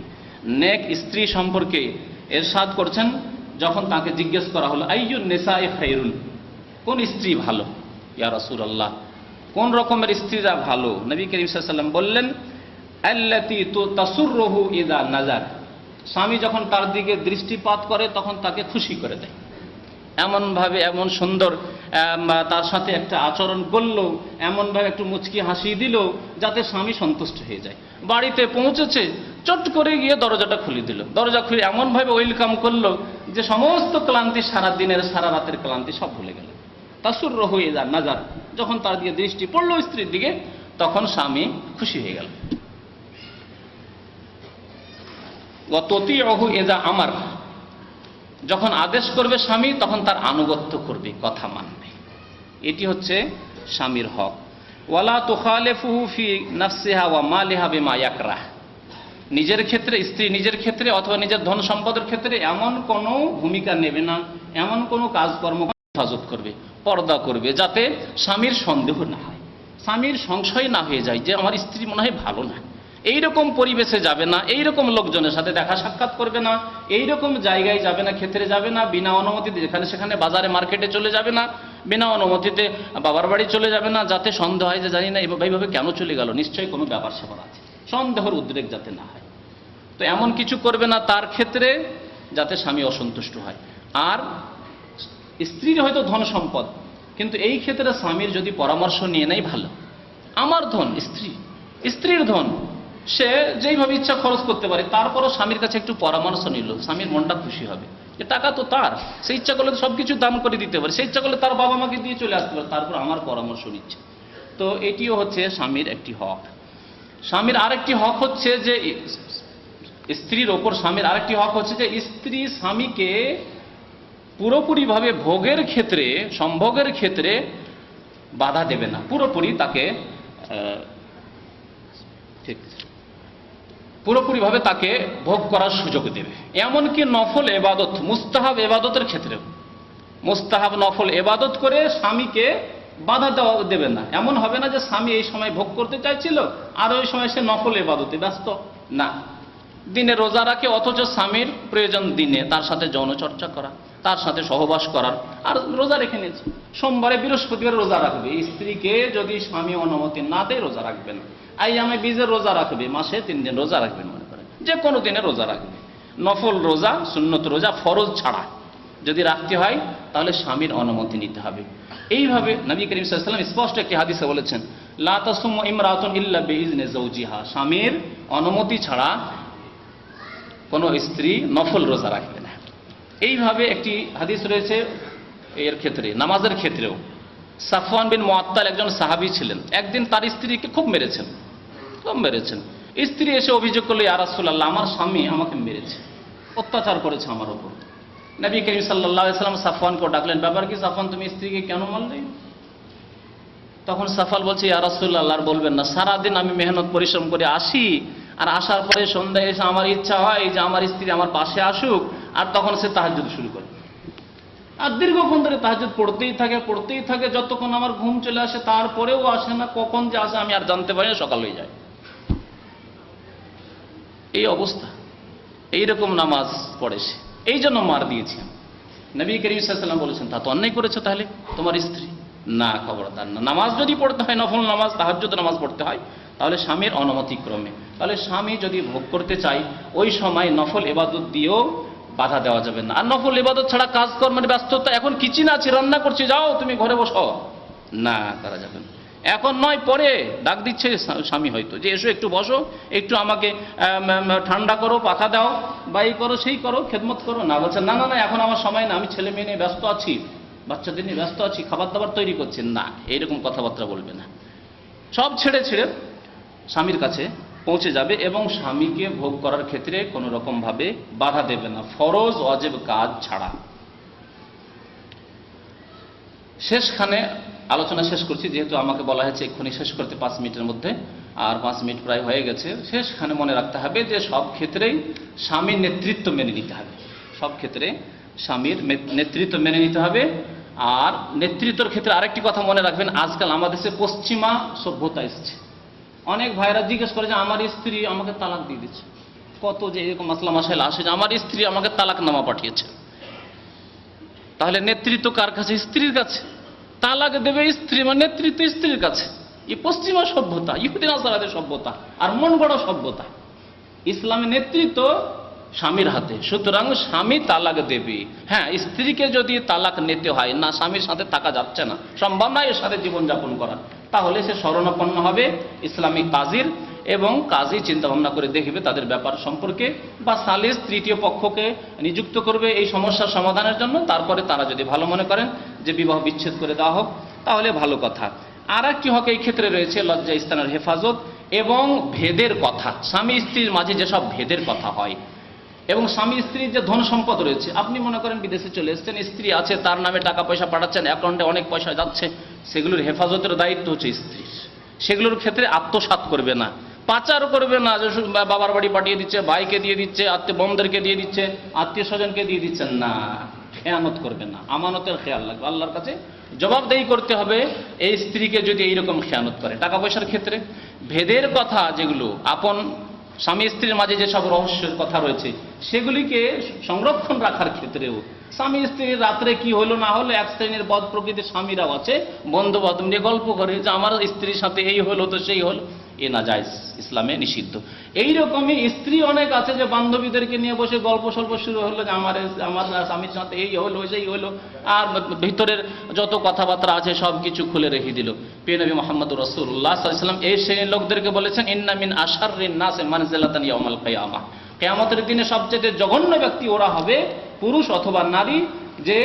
নেক স্ত্রী সম্পর্কে ইরশাদ করছেন, যখন তাকে জিজ্ঞেস করা হলো আইয়ুন নিসাই খায়রুন, কোন স্ত্রী ভালো ইয়া রাসূলুল্লাহ, কোন রকমের স্ত্রীরা ভালো? নবী করিম সাল্লাল্লাহু আলাইহি ওয়াসাল্লাম বললেন আল্লাতী তাসুররুহু ইযা নাজার, স্বামী যখন তার দিকে দৃষ্টিপাত করে তখন তাকে খুশি করে দেয়, এমনভাবে, এমন সুন্দর তার সাথে একটা আচরণ করলো, এমনভাবে একটু মুচকি হাসি দিল যাতে স্বামী সন্তুষ্ট হয়ে যায়। বাড়িতে পৌঁছেছে, চট করে গিয়ে দরজাটা খুলে দিল, দরজা খুলে এমনভাবে ওয়েলকাম করলো যে সমস্ত ক্লান্তি, সারা দিনের সারা রাতের ক্লান্তি সব ভুলে গেল। তাসুররুহু ইযা নাজার, যখন তার দিকে দৃষ্টি পড়লো স্ত্রীর দিকে, তখন স্বামী খুশি হয়ে গেল। ওয়া তুতিউহু ইযা আমার, যখন আদেশ করবে স্বামী তখন তার আনুগত্য করবে, কথা মানবে। এটি হচ্ছে স্বামীর হক। ওয়ালা তুখালিফুহু ফি নাফসিহা ওয়া মালিহা বিমা ইয়াকরাহ, নিজের ক্ষেত্রে, স্ত্রী নিজের ক্ষেত্রে অথবা নিজের ধন সম্পদের ক্ষেত্রে এমন কোনো ভূমিকা নেবে না, এমন কোনো কাজকর্ম হেফাজত করবে, পর্দা করবে, যাতে স্বামীর সন্দেহ না হয়, স্বামীর সংশয় না হয়ে যায় যে আমার স্ত্রী মনে হয় ভালো না। এইরকম পরিবেশে যাবে না, এইরকম লোকজনের সাথে দেখা সাক্ষাৎ করবে না, এইরকম জায়গায় যাবে না, ক্ষেত্রে যাবে না, বিনা অনুমতিতে যেখানে সেখানে বাজারে মার্কেটে চলে যাবে না, বিনা অনুমতিতে বাবার বাড়ি চলে যাবে না, যাতে সন্দেহ হয় যে জানি না এইভাবে কেন চলে গেল, নিশ্চয়ই কোনো ব্যাপার স্যাপার আছে, সন্দেহের উদ্রেক যাতে না হয়। তো এমন কিছু করবে না তার ক্ষেত্রে যাতে স্বামী অসন্তুষ্ট হয়। আর স্ত্রীর হয়তো ধন সম্পদ, কিন্তু এই ক্ষেত্রে স্বামীর যদি পরামর্শ নিয়ে নেয় ভালো। আমার ধন, স্ত্রীর ধন, সে যেইভাবে ইচ্ছা খরচ করতে পারে, তারপরও স্বামীর কাছে একটু পরামর্শ নিল, স্বামীর মনটা খুশি হবে যে টাকা তো তার, সে ইচ্ছা করলে সবকিছু দান করে দিতে পারে, সে ইচ্ছা করলে তার বাবা মাকে দিয়ে চলে আসতে পারে, তারপর আমার পরামর্শ নিচ্ছে। তো এটিও হচ্ছে স্বামীর একটি হক। স্বামীর আরেকটি হক হচ্ছে যে স্ত্রীর ওপর স্বামীর আরেকটি হক হচ্ছে যে স্ত্রী স্বামীকে পুরোপুরিভাবে ভোগের ক্ষেত্রে, সম্ভোগের ক্ষেত্রে বাধা দেবে না, পুরোপুরি তাকে পুরোপুরিভাবে তাকে ভোগ করার সুযোগ দেবে। এমনকি নফল এবাদত, মুস্তাহাব এবাদতের ক্ষেত্রেও, মুস্তাহাব নফল এবাদত করে স্বামীকে বাধা দেবে না। এমন হবে না যে স্বামী এই সময় ভোগ করতে চাইছিল আর ওই সময় সে নফল এবাদতে ব্যস্ত, না। দিনে রোজা রাখে অথচ স্বামীর প্রয়োজন দিনে তার সাথে যৌন চর্চা করা, তার সাথে সহবাস করার, আর রোজা রেখে নিয়েছে। সোমবারে বৃহস্পতিবার রোজা রাখবে, স্ত্রীকে যদি স্বামী অনুমতি না দেয় রোজা রাখবে না। আইয়ামে বীজের রোজা রাখবে, মাসে 3 দিন রোজা রাখবেন, মনে করেন যে কোনো দিনে রোজা রাখবে। নফল রোজা, সুন্নত রোজা ফরজ ছাড়া যদি রাখতে হয় তাহলে স্বামীর অনুমতি নিতে হবে। এইভাবে নবী করিম সাল্লাল্লাহু আলাইহি ওয়াসাল্লাম স্পষ্ট একটি হাদিসে বলেছেন, লা তাসুমু ইমরাতুন ইল্লা বিইজনি যাওজিহা, স্বামীর অনুমতি ছাড়া কোনো স্ত্রী নফল রোজা রাখবে না। এইভাবে একটি হাদিস রয়েছে এর ক্ষেত্রে, নামাজের ক্ষেত্রেও। সাফওয়ান বিন মুআত্তাল একজন সাহাবী ছিলেন, একদিন তার স্ত্রীকে খুব মেরেছেন। স্ত্রী এসে অভিযোগ করলো, ইয়া রাসূলুল্লাহ, আমার স্বামী আমাকে মেরেছে, অত্যাচার করেছে আমার উপর। নবী করিম সাল্লাল্লাহু আলাইহি ওয়াসাল্লাম সাফওয়ানকে ডাকলেন, ব্যাপার কি সাফওয়ান, তুমি স্ত্রীকে কেন মারলে? তখন সাফওয়ান বলছে, ইয়া রাসূলুল্লাহ, আর বলবেন না, সারাদিন আমি মেহনত পরিশ্রম করে আসি, আর আসার পরে সন্ধ্যায় এসে আমার ইচ্ছা হয় যে আমার স্ত্রী আমার পাশে আসুক, আর তখন সে তাহাজ্জুদ শুরু করে, আর দীর্ঘক্ষণ ধরে তাহাজ্জুদ পড়তেই থাকে, যতক্ষণ আমার ঘুম চলে আসে, তারপরেও আসে না। কখন যে আসে আমি আর জানতে পারি না, সকাল হয়ে যায়। এই অবস্থা, এইরকম নামাজ পড়ে সে, এই জন্য মার দিয়েছি। নবী করিম সাল্লাল্লাহু আলাইহি ওয়াসাল্লাম বলেছেন, তা তো অন্যায় করেছো তাহলে তোমার স্ত্রী। না, খবরদার না। নামাজ যদি পড়তে হয়, নফল নামাজ, তাহাজ্জুদ নামাজ পড়তে হয়, তাহলে স্বামীর অনুমতি ক্রমে। তাহলে স্বামী যদি ভোগ করতে চায়, ওই সময় নফল ইবাদত দিয়েও বাধা দেওয়া যাবে না। আর নফল ইবাদত ছাড়া কাজকর্মের ব্যস্ততা, এখন কিচেন আছে, রান্না করছি, যাও তুমি ঘরে বসো, না, করা যাবে না। এখন নয়, পরে ডাক দিচ্ছে স্বামী হয়তো, যে এসো একটু বসো, একটু আমাকে ঠান্ডা করো, পাখা দাও, বা এই করো সেই করো, খেদমত করো। না, বলছে না না না, এখন আমার সময় না, আমি ছেলে মেয়ে নিয়ে ব্যস্ত আছি, বাচ্চাদের নিয়ে ব্যস্ত আছি, খাবার দাবার তৈরি করছি। না, এইরকম কথাবার্তা বলবে না। সব ছেড়ে স্বামীর কাছে পৌঁছে যাবে এবং স্বামীকে ভোগ করার ক্ষেত্রে কোনো রকম ভাবে বাধা দেবে না, ফরজ ওয়াজিব কাজ ছাড়া। শেষখানে আলোচনা শেষ করছি, যেহেতু আমাকে বলা হয়েছে এক্ষুনি শেষ করতে 5 মিনিটের মধ্যে, আর 5 মিনিট প্রায় হয়ে গেছে। শেষখানে মনে রাখতে হবে যে সব ক্ষেত্রেই স্বামীর নেতৃত্ব মেনে নিতে হবে, সব ক্ষেত্রে স্বামীর নেতৃত্ব মেনে নিতে হবে। আর নেতৃত্বের ক্ষেত্রে আরেকটি কথা মনে রাখবেন, আজকাল আমাদের দেশে পশ্চিমা সভ্যতা এসছে। অনেক ভাইরা জিজ্ঞেস করে যে আমার স্ত্রী আমাকে তালাক দিয়ে দিচ্ছে। কত যে এরকম মাসলা মাসাইল আসে যে আমার স্ত্রী আমাকে তালাকনামা পাঠিয়েছে। তাহলে নেতৃত্ব কার কাছে? স্ত্রীর কাছে। তালাক দেবে স্ত্রী, মানে নেতৃত্ব স্ত্রীর কাছে। এই পশ্চিমা সভ্যতা, ইহুদি নাসারাদের সভ্যতা আর মন গড়া সভ্যতা। ইসলামের নেতৃত্ব স্বামীর হাতে, সুতরাং স্বামী তালাক দেবে। হ্যাঁ, স্ত্রীকে যদি তালাক নিতে হয়, না স্বামীর সাথে থাকা যাচ্ছে না, সম্ভব নয় এর সাথে জীবনযাপন করা, তাহলে সে শরণাপন্ন হবে ইসলামিক কাজীর, এবং কাজী চিন্তা ভাবনা করে দেখবে তাদের ব্যাপার সম্পর্কে, বা সালিস তৃতীয় পক্ষকে নিযুক্ত করবে এই সমস্যার সমাধানের জন্য। তারপরে তারা যদি ভালো মনে করেন যে বিবাহ বিচ্ছেদ করে দেওয়া হোক, তাহলে ভালো কথা। আর একটি হক এই ক্ষেত্রে রয়েছে লজ্জা স্থানের হেফাজত এবং ভেদের কথা। স্বামী স্ত্রীর মাঝে যেসব ভেদের কথা হয়, এবং স্বামী স্ত্রীর যে ধন সম্পদ রয়েছে, আপনি মনে করেন বিদেশে চলে এসেছেন, স্ত্রী আছে, তার নামে টাকা পয়সা পাঠাচ্ছেন, অ্যাকাউন্টে অনেক পয়সা যাচ্ছে, সেগুলোর হেফাজতের দায়িত্ব হচ্ছে স্ত্রীর। সেগুলোর ক্ষেত্রে আত্মসাৎ করবে না, পাচারও করবে না, যে বাবার বাড়ি পাঠিয়ে দিচ্ছে, ভাইকে দিয়ে দিচ্ছে, আত্মীয় বোনদেরকে দিয়ে দিচ্ছে, আত্মীয় স্বজনকে দিয়ে দিচ্ছেন না, খেয়ানত করবে না। আমানতের খেয়াল রাখবে, আল্লাহর কাছে জবাবদেহি করতে হবে এই স্ত্রীকে যদি এইরকম খেয়ানত করে। টাকা পয়সার ক্ষেত্রে ভেদের কথা, যেগুলো আপন স্বামী স্ত্রীর মাঝে যেসব রহস্যের কথা রয়েছে, সেগুলিকে সংরক্ষণ রাখার ক্ষেত্রেও স্বামী স্ত্রীর রাত্রে কি হলো না হলো, এক শ্রেণীর বদ প্রকৃতির স্বামীরাও আছে, বন্ধু বান্ধব নিয়ে গল্প করে যে আমার স্ত্রীর সাথে এই হলো তো সেই হলো, এ না জায়েজ, ইসলামে নিষিদ্ধ। এইরকমই স্ত্রী অনেক আছে যে বান্ধবীদেরকে নিয়ে বসে গল্প সল্প শুরু হলো যে আমার স্বামীর সাথে এই হলো সেই হলো, আর ভিতরের যত কথাবার্তা আছে সব কিছু খুলে রেখে দিল। প্রিয় নবী মুহাম্মদ রাসূলুল্লাহ সাল্লাল্লাহু আলাইহি ওয়াসাল্লাম এই শ্রেণীর লোকদেরকে বলেছেন, ইন্না মিন আশাররিন নাসি মানজিলাতান ইয়াউমাল কিয়ামাহ, কিয়ামতের দিনে সবচেয়ে জঘন্য ব্যক্তি ওরা হবে, পুরুষ অথবা নারী, যে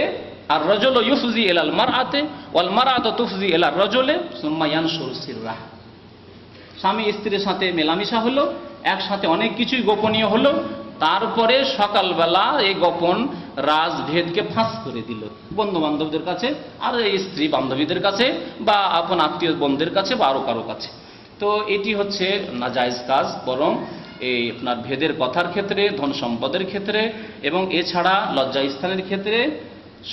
আর রাজুলু ইউফজি ইলাল মারআতি ওয়াল মারআতু তুফজি ইলার রাজুলি সুম্মা ইয়ানশুরু সিররাহ। স্বামী স্ত্রীর সাথে মেলামেশা হলো, একসাথে অনেক কিছুই গোপনীয় হলো, তারপরে সকালবেলা এই গোপন রাজভেদকে ফাঁস করে দিল বন্ধু বান্ধবদের কাছে, আর এই স্ত্রী বান্ধবীদের কাছে, বা আপন আত্মীয় বোনদের কাছে, বা আরো কারো কাছে। তো এটি হচ্ছে নাজায়েজ কাজ। বরং এই আপনার ভেদের কথার ক্ষেত্রে, ধন সম্পদের ক্ষেত্রে, এবং এছাড়া লজ্জা স্থানের ক্ষেত্রে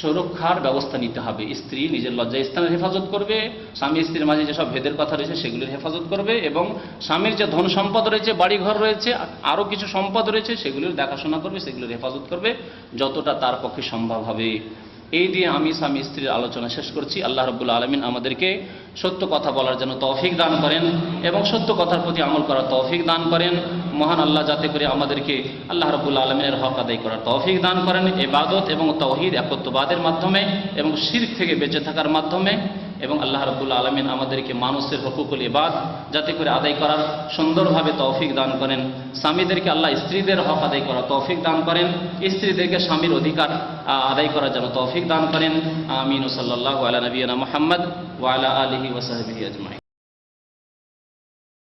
সুরক্ষার ব্যবস্থা নিতে হবে। স্ত্রী নিজের লজ্জা স্থানের হেফাজত করবে, স্বামী স্ত্রীর মাঝে যেসব ভেদের কথা রয়েছে সেগুলির হেফাজত করবে, এবং স্বামীর যে ধন সম্পদ রয়েছে, বাড়িঘর রয়েছে, আরও কিছু সম্পদ রয়েছে, সেগুলির দেখাশোনা করবে, সেগুলির হেফাজত করবে যতটা তার পক্ষে সম্ভব হবে। এই দিয়ে আমি স্বামী স্ত্রীর আলোচনা শেষ করছি। আল্লাহ রাব্বুল আলামিন আমাদেরকে সত্য কথা বলার জন্য তৌফিক দান করেন এবং সত্য কথার প্রতি আমল করার তৌফিক দান করেন। মহান আল্লাহ যাতে করে আমাদেরকে আল্লাহ রাব্বুল আলামিনের হক আদায় করার তৌফিক দান করেন, ইবাদত এবং তাওহীদ একত্ববাদের মাধ্যমে এবং শিরক থেকে বেঁচে থাকার মাধ্যমে, এবং আল্লাহ রাব্বুল আলামিন আমাদেরকে মানুষের হকুকুল ইবাদ যাতে করে আদায় করার সুন্দরভাবে তৌফিক দান করেন। স্বামীদেরকে আল্লাহ স্ত্রীদের হক আদায় করার তৌফিক দান করেন, স্ত্রীদেরকে স্বামীর অধিকার আদায় করার জন্য তৌফিক দান করেন। আমিন। সাল্লাল্লাহু আলা নবিয়িনা মুহাম্মদ ওয়া আলা আলিহি ওয়া সাহবিহি আজমাইন।